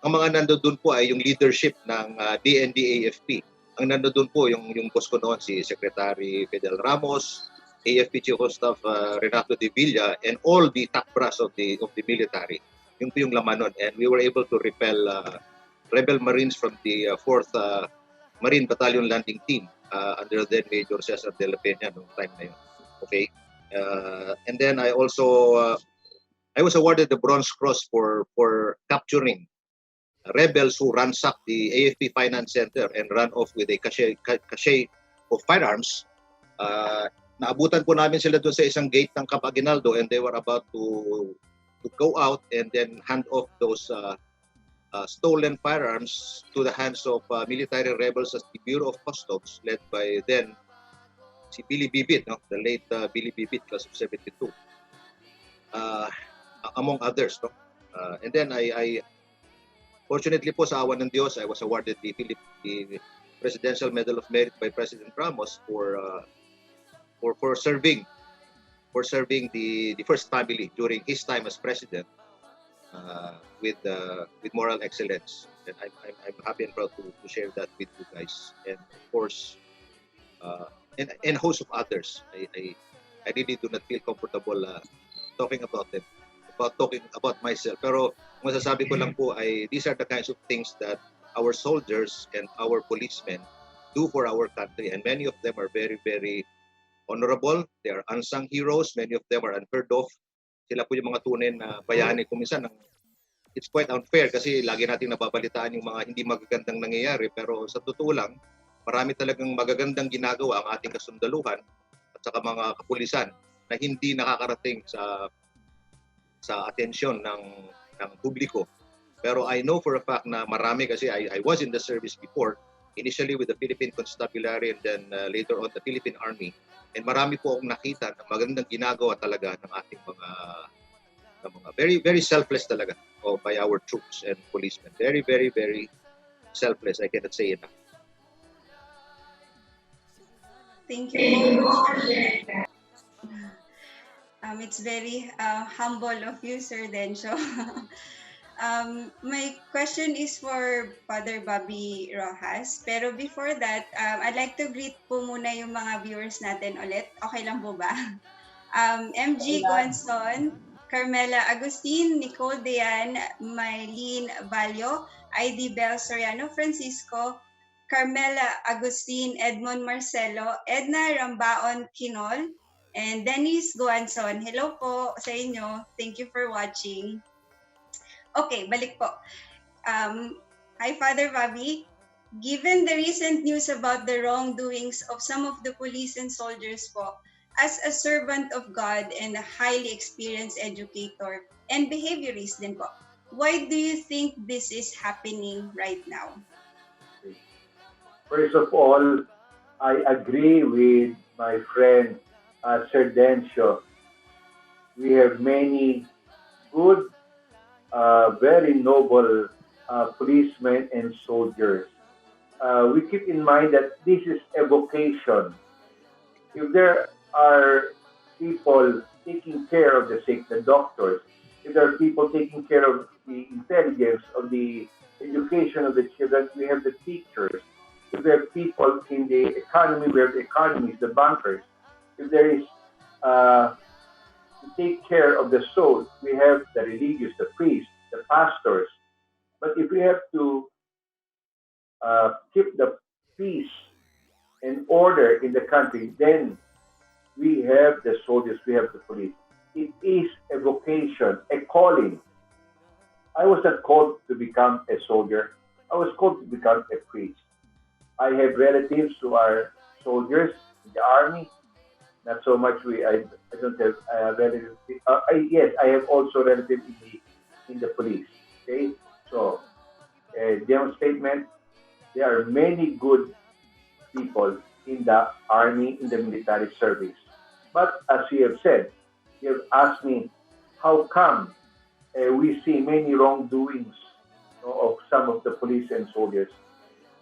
ang mga nandoon po ay yung leadership ng DND AFP. Ang nandoon po yung boss ko noon, si Secretary Fidel Ramos, AFP Chief of Staff Renato de Villa, and all the top brass of the military. Yung po yung laman nun. And we were able to repel rebel Marines from the 4th Marine Battalion Landing Team under then Major Cesar de la Peña noong time na yun. Okay? And then I also I was awarded the Bronze Cross for capturing rebels who ransacked the AFP Finance Center and ran off with a cache of firearms. Naabutan po namin sila doon sa isang gate ng Camp Aguinaldo, and they were about to go out and then hand off those stolen firearms to the hands of military rebels at the Bureau of Customs, led by then si Billy Bibit, the late Billy Bibit, class of 72, among others. And then I fortunately po, sa awa ng Diyos, I was awarded the Presidential Medal of Merit by President Ramos for serving the first family during his time as president with moral excellence. And I'm happy and proud to share that with you guys. And of course, and a host of others. I really do not feel comfortable talking about them, talking about myself. Pero masasabi ko lang po ay these are the kinds of things that our soldiers and our policemen do for our country, and many of them are very, very honorable. They are unsung heroes. Many of them are unheard of. Sila po yung mga tunay na bayani. Kung minsan, it's quite unfair kasi lagi natin nababalitaan yung mga hindi magagandang nangyayari, pero sa totoo lang, marami talagang magagandang ginagawa ang ating kasundaluhan at saka mga kapulisan na hindi nakakarating sa atensyon ng publiko. Pero I know for a fact na marami kasi I was in the service before, initially with the Philippine Constabulary and then later on the Philippine Army. And marami po akong nakita na magandang ginagawa talaga ng ating mga very, very selfless talaga by our troops and policemen. Very, very, very selfless. I cannot say enough. Thank you. It's very humble of you, Sir Dencio. My question is for Father Bobby Rojas. Pero before that, I'd like to greet po muna yung mga viewers natin ulit. Okay lang po ba? MG Guanzon, Carmela Agustin, Nicole Dean, Mylene Valio, ID Bel Soriano Francisco, Carmela Agustin, Edmond Marcelo, Edna Rambaon Kinol, and Dennis Guanzon. Hello po sa inyo. Thank you for watching. Okay, balik po. Hi, Father Bobby. Given the recent news about the wrongdoings of some of the police and soldiers po, as a servant of God and a highly experienced educator and behaviorist din po, why do you think this is happening right now? First of all, I agree with my friend Sir Dencio. We have many good, very noble policemen and soldiers. We keep in mind that this is a vocation. If there are people taking care of the sick, the doctors, if there are people taking care of the intelligence, of the education of the children, we have the teachers. if there are people in the economy, where the economy is the bankers, if there is to take care of the soul, we have the religious, the priests, the pastors. But if we have to keep the peace and order in the country, then we have the soldiers, we have the police. It is a vocation, a calling. I was not called to become a soldier. I was called to become a priest. I have relatives who are soldiers in the army. Not so much. I don't have relatives. Yes, I have also relatives in the police. Okay, so general statement: there are many good people in the army, in the military service. But as you have said, you have asked me, how come we see many wrongdoings, of some of the police and soldiers?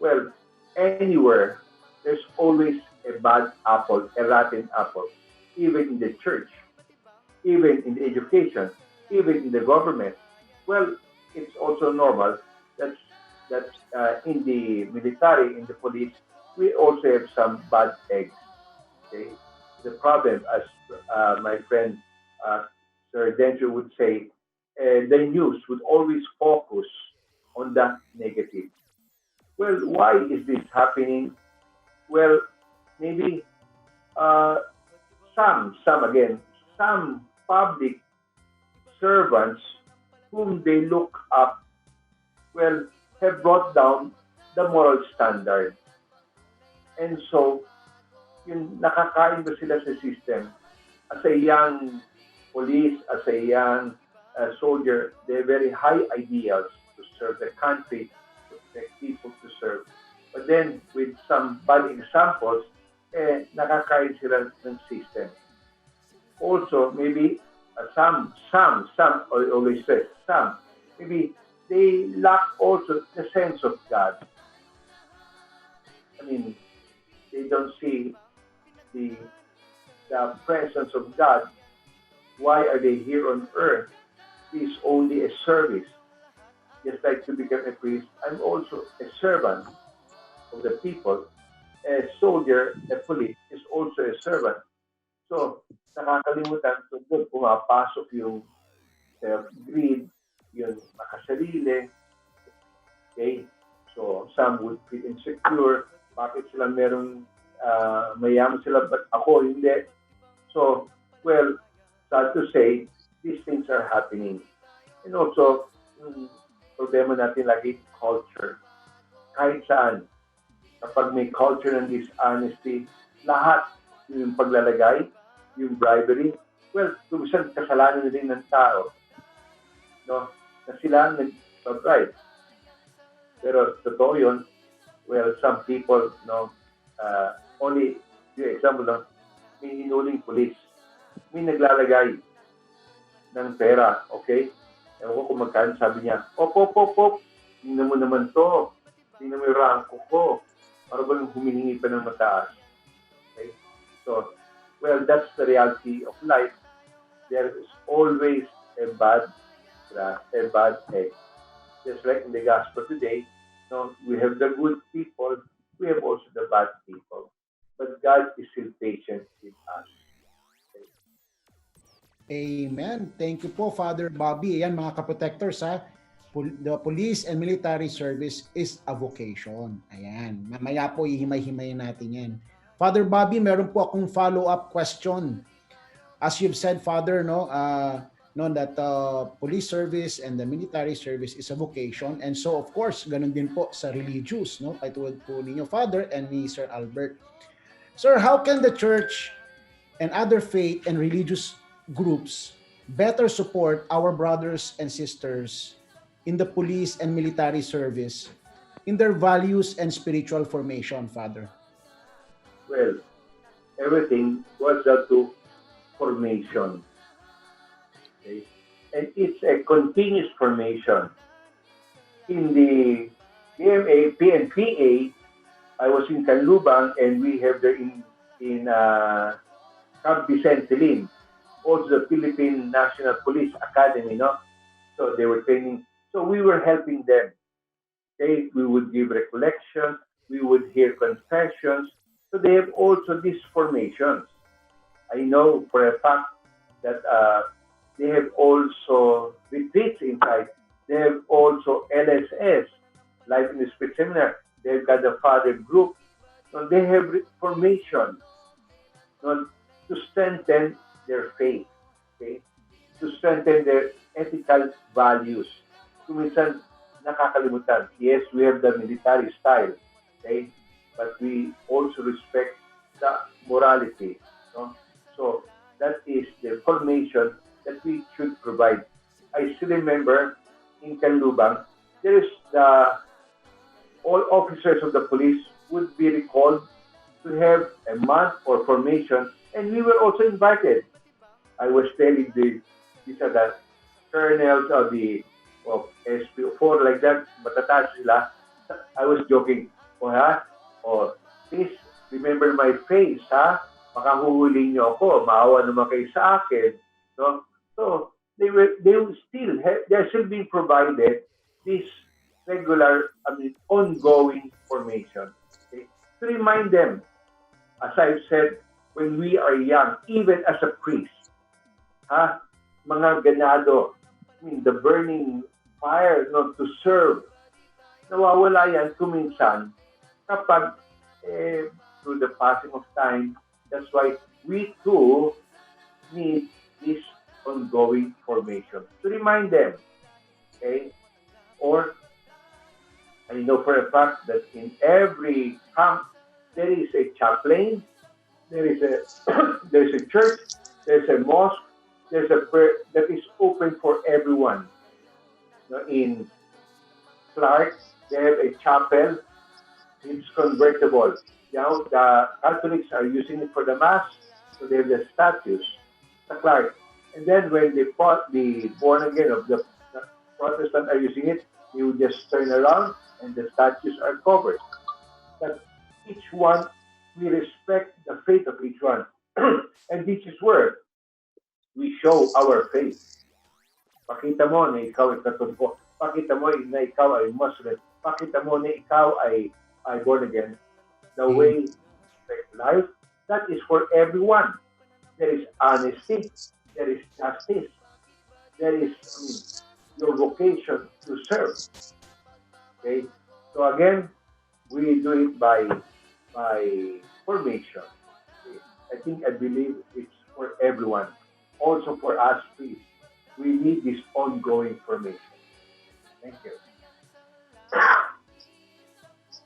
Well, anywhere, there's always a bad apple, a rotten apple, even in the church, even in the education, even in the government. Well, it's also normal that in the military, in the police, we also have some bad eggs. Okay, the problem, as my friend Sir Dentro would say, the news would always focus on the negative. Well, why is this happening? Well, maybe uh, some public servants whom they look up, well, have brought down the moral standard. And so, yung nakakain ba sila sa system? As a young police, as a young soldier, they have very high ideals to serve the country, to protect people, to serve. But then, with some bad examples, nakakain sila ng system. Also, maybe some, I always say some, maybe they lack also the sense of God. I mean, they don't see the presence of God. Why are they here on earth? It's only a service. Just like to become a priest, I'm also a servant of the people. A soldier, a police, is also a servant. So, nakakalimutan, so doon pumapasok yung self-greed, yung makasarili. Okay? So, some would feel insecure. Bakit sila merong mayaman sila, but ako hindi? So, well, sad to say, these things are happening. And also, problema natin lagi, culture. Kahit saan, kapag may culture ng dishonesty, lahat, yung paglalagay, yung bribery, well, tumisan kasalanan na din ng tao. No? Na sila nag-bribe. Pero totoo yun, well, some people, only, yung example lang, may hinuling police. May naglalagay ng pera, okay? Ewan ko kung magkano, sabi niya, op, tingnan mo naman to. Tingnan mo yung rangko ko. Para ba yung humihingi pa ng mataas? Okay? So, well, that's the reality of life. There is always a bad egg. Just like in the gospel today, we have the good people, we have also the bad people. But God is still patient with us. Amen. Thank you po, Father Bobby. Ayan, mga kaprotectors, ha? The police and military service is a vocation. Ayan. Mamaya po, ihimay-himayin natin yan. Father Bobby, meron po akong follow-up question. As you've said, Father, that police service and the military service is a vocation. And so, of course, ganun din po sa religious, no? Katulad po ninyo, Father, and ni Sir Albert. Sir, how can the church and other faith and religious groups better support our brothers and sisters in the police and military service in their values and spiritual formation, Father? Well, everything was up to formation. Okay? And it's a continuous formation. In the PNPA, I was in Canlubang, and we have there in Camp Vicente Lim, also the Philippine National Police Academy, So they were training. So we were helping them. Okay, we would give recollection, we would hear confessions. So they have also these formations. I know for a fact that they have also retreats inside. They have also LSS, Life in the Spirit Seminar. They've got the Father Group. So they have formation, to strengthen their faith, okay? To strengthen their ethical values. Kuminsan, nakakalimutan. Yes, we have the military style, okay? But we also respect the morality. No? So that is the formation that we should provide. I still remember in Canlubang, there is all officers of the police would be recalled to have a month or formation, and we were also invited. I was telling these are the colonels of the SP4 like that, matataas sila. I was joking, please remember my face, ha? Makahuhuli niyo ako, maawa naman kayo sa akin, no? So they're still being provided this regular, ongoing formation, okay? To remind them, as I've said, when we are young, even as a priest, mga ganado, the burning fire, to serve, nawawala yan kuminsan kapag through the passing of time. That's why we too need this ongoing formation to remind them, okay? Or I know for a fact that in every camp there is a chaplain, there is there's a church, there's a mosque, there's a prayer that is open for everyone. In Clark, they have a chapel. It's convertible. Now the Catholics are using it for the mass, so they have the statues. The Clark, and then when the born again of the Protestant are using it, you just turn around and the statues are covered. But each one, we respect the faith of each one. And this is where we show our faith. Pakita mo na ikaw ay Katoliko. Pakita mo na ikaw ay Muslim. Pakita mo na ikaw ay born again. The way life, that is for everyone. There is honesty. There is justice. There is your vocation to serve. Okay? So again, we do it by formation. Okay? I believe it's for everyone. Also for us, please. We need this ongoing formation. Thank you.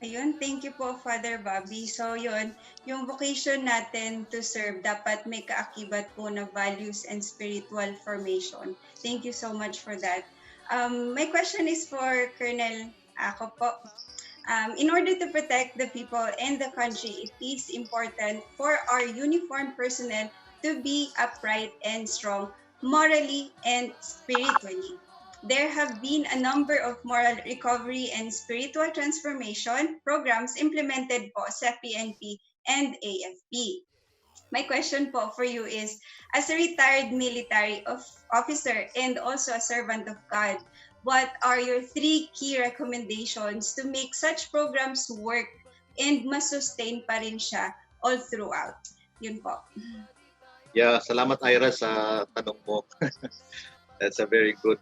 Ayun, thank you po, Father Bobby. So yun, yung vocation natin to serve, dapat may kaakibat po na values and spiritual formation. Thank you so much for that. My question is for Colonel Ako po. In order to protect the people and the country, it is important for our uniformed personnel to be upright and strong morally and spiritually. There have been a number of moral recovery and spiritual transformation programs implemented po sa PNP and AFP. My question po for you is, as a retired military officer and also a servant of God, what are your 3 key recommendations to make such programs work and masustain pa rin siya all throughout? Yun po. Yeah, salamat Ira sa tanong mo. That's a very good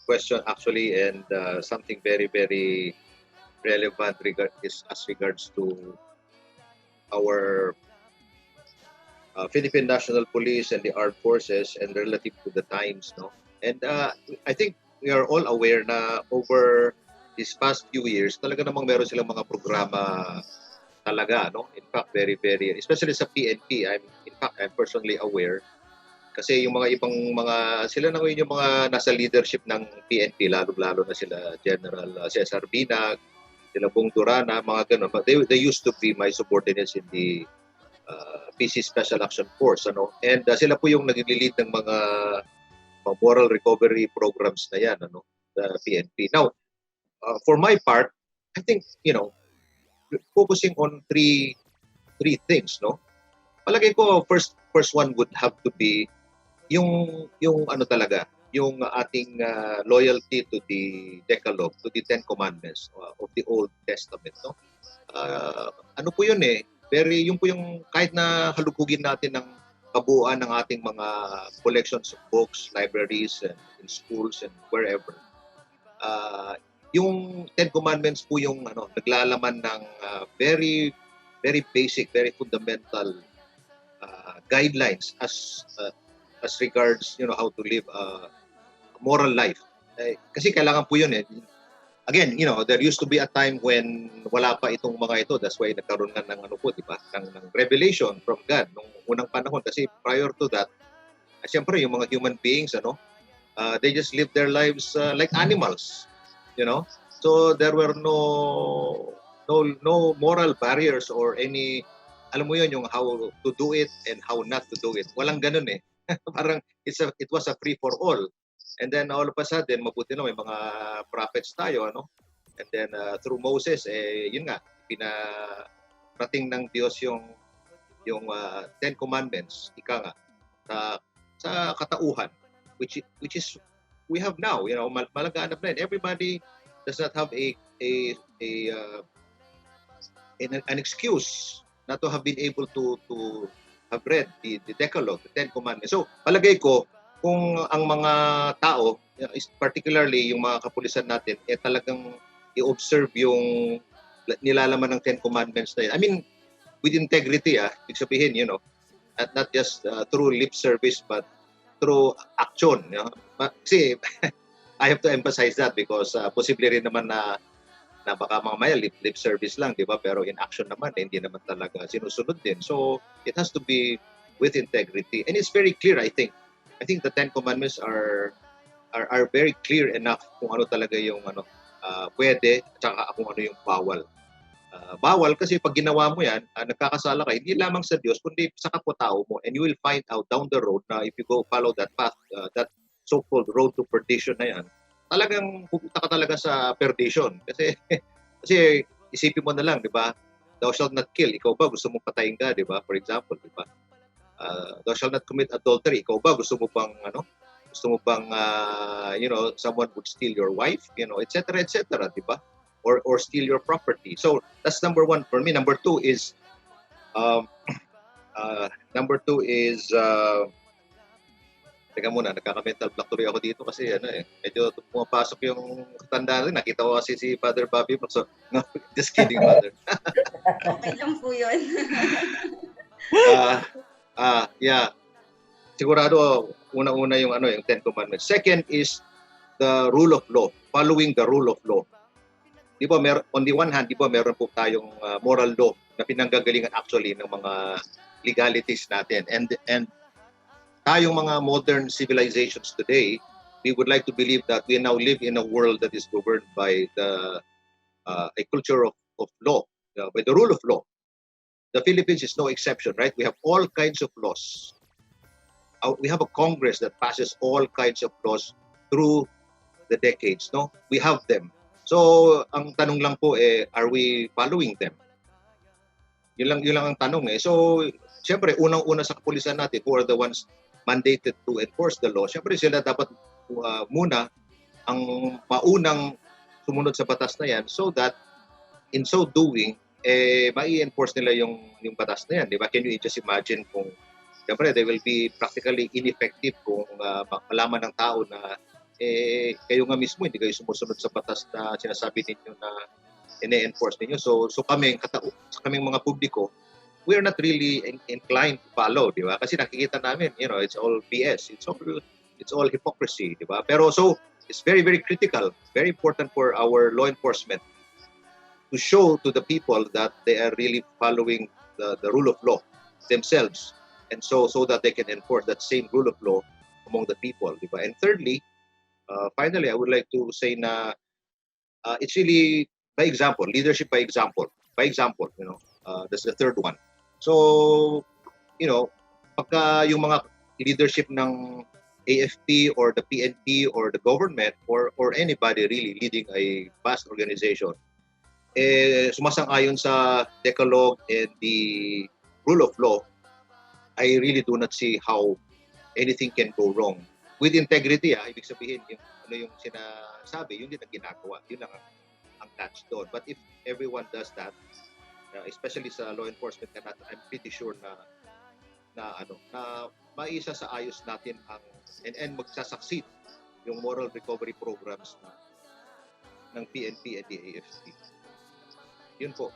question actually, and something very, very relevant as regards to our Philippine National Police and the armed forces and relative to the times, no? And I think we are all aware na over these past few years, talaga namang meron silang mga programa talaga, no? In fact, very, very, especially sa PNP, I'm personally aware kasi yung mga ibang sila na ngayon yung mga nasa leadership ng PNP, lalo-lalo na sila General Cesar Binag, sila Bong Durana, mga ganun. But they used to be my subordinates in the PC Special Action Force, ano? And sila po yung nag-lead ng mga moral recovery programs na yan, ano, the PNP. Now, for my part, I think, focusing on three things, no? Palagay ko first one would have to be yung ano talaga, yung ating loyalty to the Decalogue, to the Ten Commandments of the Old Testament, no? Ano po yun eh, yun po yung kahit na halugugin natin ng kabuuan ng ating mga collections of books, libraries, and in schools and wherever. Yung Ten Commandments po yung naglalaman ng very very basic, very fundamental guidelines as regards how to live a moral life. Kasi kailangan po yun eh. Again, there used to be a time when wala pa itong mga ito. That's why nagkaroon nga ng di ba? Ng revelation from God nung unang panahon. Kasi prior to that, siyempre yung mga human beings, they just live their lives like animals. So there were no moral barriers or any, alam mo yun, yung how to do it and how not to do it. Walang ganun eh. Parang it was a free for all. And then all of a sudden, mabuti na may mga prophets tayo, And then through Moses, yun nga, pinarating ng Diyos yung Ten Commandments, ika nga, sa katauhan, which is we have now, malaganap na yun. Everybody does not have an excuse not to have been able to have read the Decalogue, the Ten Commandments. So, palagay ko, kung ang mga tao, particularly yung mga kapulisan natin, talagang i-observe yung nilalaman ng Ten Commandments na yun. I mean, with integrity, ibig sabihin, not just through lip service, but through action. Kasi, I have to emphasize that because posible rin naman na baka mamaya lip service lang, di ba? Pero in action naman, hindi naman talaga sinusunod din. So, it has to be with integrity. And it's very clear, I think. I think the Ten Commandments are very clear enough kung ano talaga yung pwede at saka kung ano yung bawal. Bawal kasi pag ginawa mo yan, nagkakasala ka, hindi lamang sa Diyos, kundi sa kapwa-tao mo. And you will find out down the road na if you go follow that path, that so-called road to perdition na yan, talagang pupunta ka talaga sa perdition. Kasi isipin mo na lang, di ba? Thou shalt not kill. Ikaw ba gusto mong patayin ka, di ba? For example, di ba? Thou shalt not commit adultery. Ikaw ba gusto mo bang someone would steal your wife, etc., etc., di ba? Or steal your property. So that's number one for me. Number two is teka muna, nagkaka-mental block tuloy ako dito kasi medyo pumapasok yung tanda rin. Nakita ko kasi si Father Bobby. So, no, just kidding, Father. Okay lang po yun. Yeah. Sigurado, una-una yung Ten Commandments. Second is the rule of law, following the rule of law. Di ba, on the one hand, di ba, meron po tayong moral law na pinanggagalingan actually ng mga legalities natin. And tayong mga modern civilizations today, we would like to believe that we now live in a world that is governed by a culture of law, by the rule of law. The Philippines is no exception, right? We have all kinds of laws. We have a Congress that passes all kinds of laws through the decades, no? We have them. So, ang tanong lang po are we following them? Yun lang ang tanong eh. So, siyempre, unang-una sa kapulisan natin, who are the ones mandated to enforce the law, siyempre sila dapat muna ang maunang sumunod sa batas na yan so that in so doing, mai-enforce nila yung batas na yan. Di ba? Can you just imagine kung siyempre they will be practically ineffective kung malaman ng tao na kayo nga mismo hindi kayo sumusunod sa batas na sinasabi ninyo na ine-enforce ninyo. So kaming mga publiko, we are not really inclined to follow, di ba? Kasi nakikita namin, it's all BS. It's all hypocrisy, di ba? Pero so, it's very, very critical, very important for our law enforcement to show to the people that they are really following the rule of law themselves. And so that they can enforce that same rule of law among the people, di ba? And thirdly, finally, I would like to say na it's really by example, leadership by example. By example, that's the third one. So, pagka yung mga leadership ng AFP or the PNP or the government or anybody really leading a vast organization, sumasang-ayon sa Decalogue and the rule of law, I really do not see how anything can go wrong with integrity, ibig sabihin, yung, ano yung sinasabi, yun din ang ginagawa. Yun ang catch doon. But if everyone does that, especially sa law enforcement na natin, I'm pretty sure na maisa sa ayos natin and magsasucceed yung moral recovery programs ng PNP at the AFP. Yun po.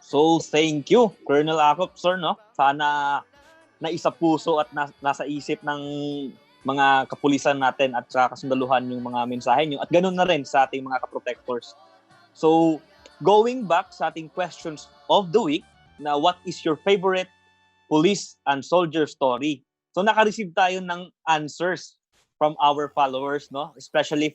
So, thank you, Colonel Acop, sir, no? Sana naisa puso at nasa isip ng mga kapulisan natin at sa kasundaluhan yung mga mensahe nyo. At ganun na rin sa ating mga kaprotectors. So, going back sa ating questions of the week, na what is your favorite police and soldier story? So, naka-receive tayo ng answers from our followers, no? Especially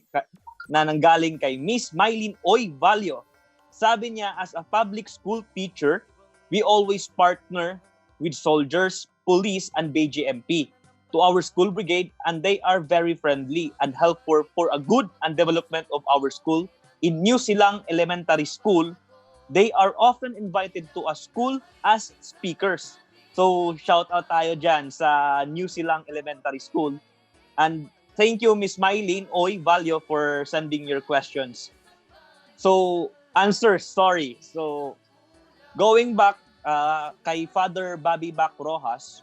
na nanggaling kay Miss Mylene Oy Valio. Sabi niya, as a public school teacher, we always partner with soldiers, police, and BGMP to our school brigade, and they are very friendly and helpful for a good and development of our school. In New Silang Elementary School, they are often invited to a school as speakers. So, shout out tayo dyan sa New Silang Elementary School. And thank you, Miss Mylene Oy Valio, for sending your questions. So, answers, sorry. So, going back kay Father Bobby Bac Rojas,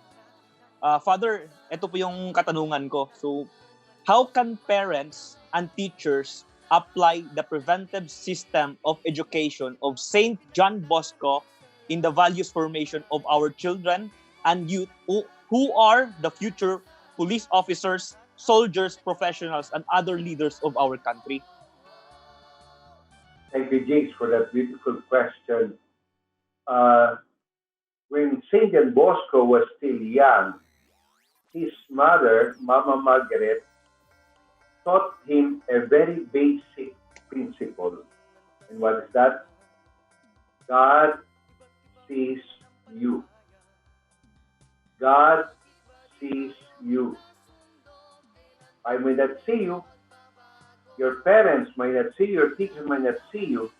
Father, ito po yung katanungan ko. So, how can parents and teachers apply the preventive system of education of St. John Bosco in the values formation of our children and youth who are the future police officers, soldiers, professionals, and other leaders of our country? Thank you, James, for that beautiful question. When St. John Bosco was still young, his mother, Mama Margaret, taught him a very basic principle. And what is that? God sees you. God sees you. I may not see you. Your parents might not see you. Your teachers might not see you.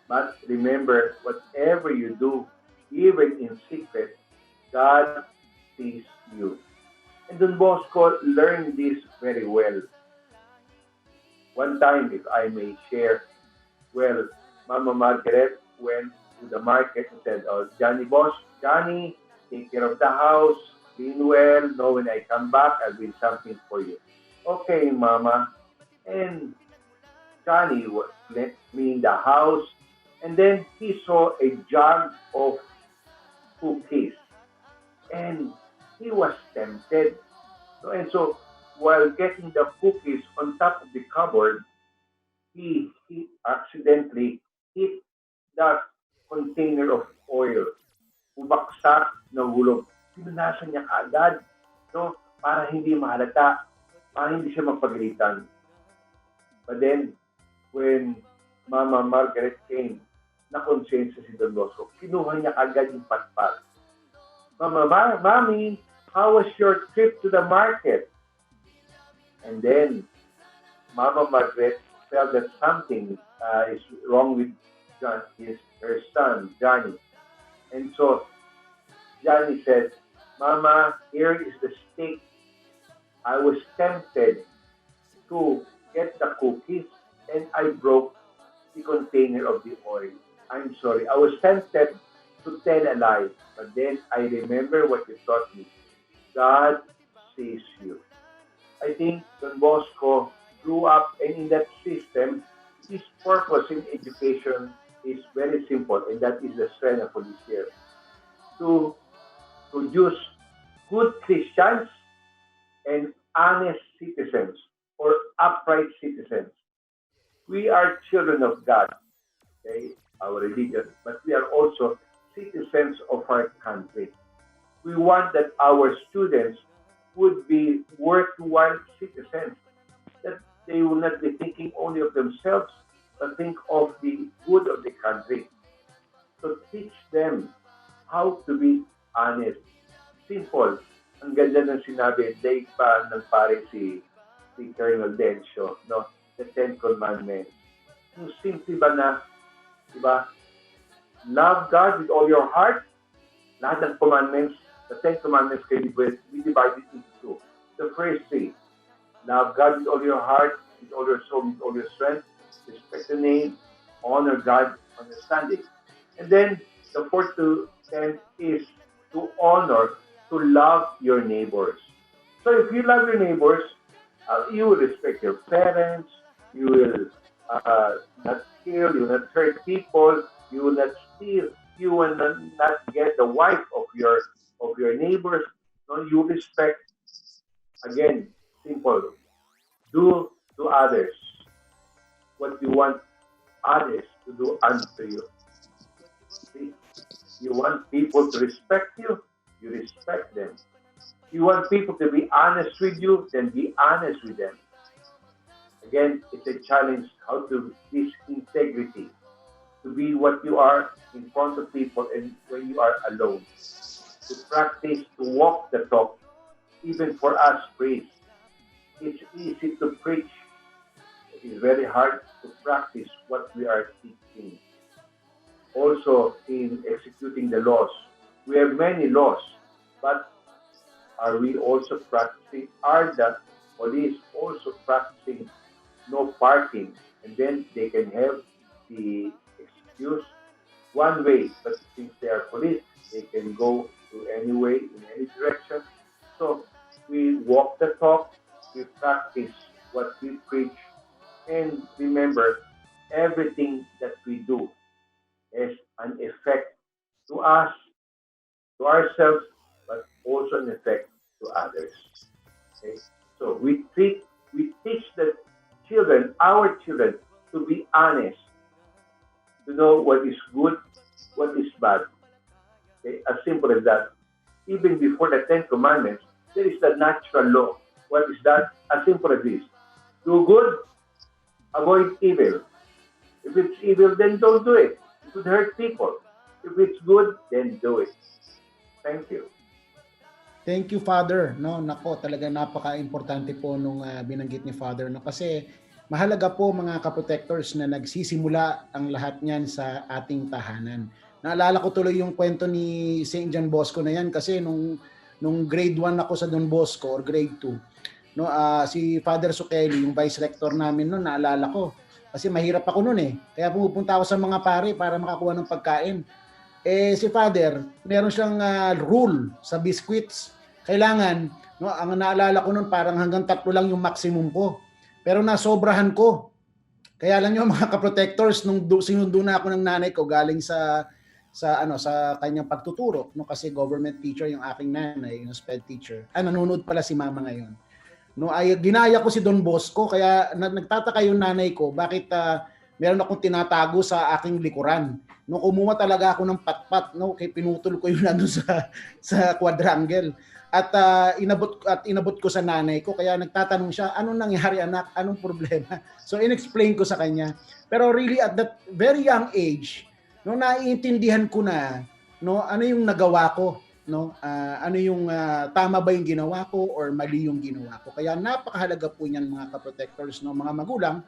But remember, whatever you do, even in secret, God sees you. And Don Bosco learned this very well. One time, if I may share, well, Mama Margaret went to the market and said, "Oh, Johnny, take care of the house, clean well, know when I come back, I'll bring something for you." "Okay, Mama." And Johnny was cleaning the house, and then he saw a jug of cookies, and he was tempted. So while getting the cookies on top of the cupboard, he accidentally hit the container of oil. Bumagsak, nahulog. Pinunasan niya kaagad, no? Para hindi mahalata, para hindi siya mapagalitan. But then, when Mama Margaret came, na-consensya si Don Bosco, kinuha niya agad yung patpat. Mommy, how was your trip to the market?" And then, Mama Margaret felt that something is wrong with her son, Johnny. And so, Johnny said, "Mama, here is the steak. I was tempted to get the cookies and I broke the container of the oil. I'm sorry. I was tempted to tell a lie, but then I remember what you taught me. God sees you." I think Don Bosco grew up, and in that system, his purpose in education is very simple, and that is the strength of Pulis here. To produce good Christians and honest citizens, or upright citizens. We are children of God, okay, our religion, but we are also citizens of our country. We want that our students would be worthwhile citizens, that they will not be thinking only of themselves, but think of the good of the country. So teach them how to be honest. Simple. Ang ganda ng sinabi, day pa ng pare si Colonel Dencio, no? The Ten Commandments. Yung simple ba na, di ba? Love God with all your heart. Lahat ng commandments the Ten Commandments can be divided into two. The first three: love God with all your heart, with all your soul, with all your strength, respect the name, honor God, understanding. And then the fourth to 10 is to honor, to love your neighbors. So if you love your neighbors, you will respect your parents, you will not kill, you will not hurt people, you will not steal, you will not get the wife of your neighbors. No, you respect, again, simple. Do to others what you want others to do unto you. See? You want people to respect you, you respect them. You want people to be honest with you, then be honest with them. Again, it's a challenge how to this integrity, to be what you are in front of people and when you are alone. To practice, to walk the talk, even for us priests. It's easy to preach. It is very hard to practice what we are teaching. Also, in executing the laws, we have many laws, but are we also practicing? Are the police also practicing no parking? And then they can have the excuse one way, but since they are police, they can go to any way, in any direction. So we walk the talk, we practice what we preach, and remember, everything that we do has an effect to us, to ourselves, but also an effect to others. Okay? So we teach the children, our children, to be honest, to know what is good, what is bad. Okay? As simple as that. Even before the Ten Commandments, there is the natural law. What is that? As simple as this. Do good, avoid evil. If it's evil, then don't do it. It would hurt people. If it's good, then do it. Thank you. Thank you, Father. No, nako, talaga napaka-importante po nung binanggit ni Father, no, kasi mahalaga po mga ka-protectors na nagsisimula ang lahat niyan sa ating tahanan. Naalala ko tuloy yung kwento ni St. John Bosco na yan kasi nung grade 1 ako sa Don Bosco or grade 2, no, si Father Sukeli, yung vice rector namin noon, naalala ko. Kasi mahirap ako noon eh. Kaya pumupunta ako sa mga pare para makakuha ng pagkain. Eh si Father, meron siyang rule sa biscuits. Kailangan, no, ang naalala ko noon parang hanggang 3 lang yung maximum ko. Pero nasobrahan ko. Kaya lang yung mga ka-protectors nung sinundo na ako ng nanay ko galing sa kanyang pagtuturo, no, kasi government teacher yung aking nanay, yung SPED teacher. Nanonood pala si mama ngayon. No, ay ginaya ko si Don Bosco kaya nagtataka yung nanay ko bakit meron akong tinatago sa aking likuran. No, kumuha talaga ako ng patpat, no, kay pinutol ko yun ano sa quadrangle. At inabot ko sa nanay ko kaya nagtatanong siya, anong nangyari anak? Anong problema? So inexplain ko sa kanya. Pero really at that very young age, no, naiintindihan ko na, no, ano yung nagawa ko, no, ano yung tama ba yung ginawa ko or mali yung ginawa ko. Kaya napakahalaga po niyan mga ka-protectors, no, mga magulang,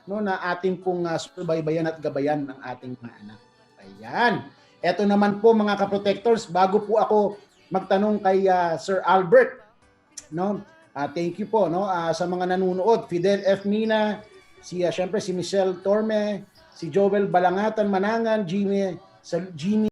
no, na ating pong subaybayan at gabayan ng ating mga anak. Ayan. Ito naman po mga ka-protectors, bago po ako magtanong kay Sir Albert, no, thank you po, no, sa mga nanonood, Fidel F. Mina, syempre si Michelle Torme, si Joel Balangatan Manangan, Jimmy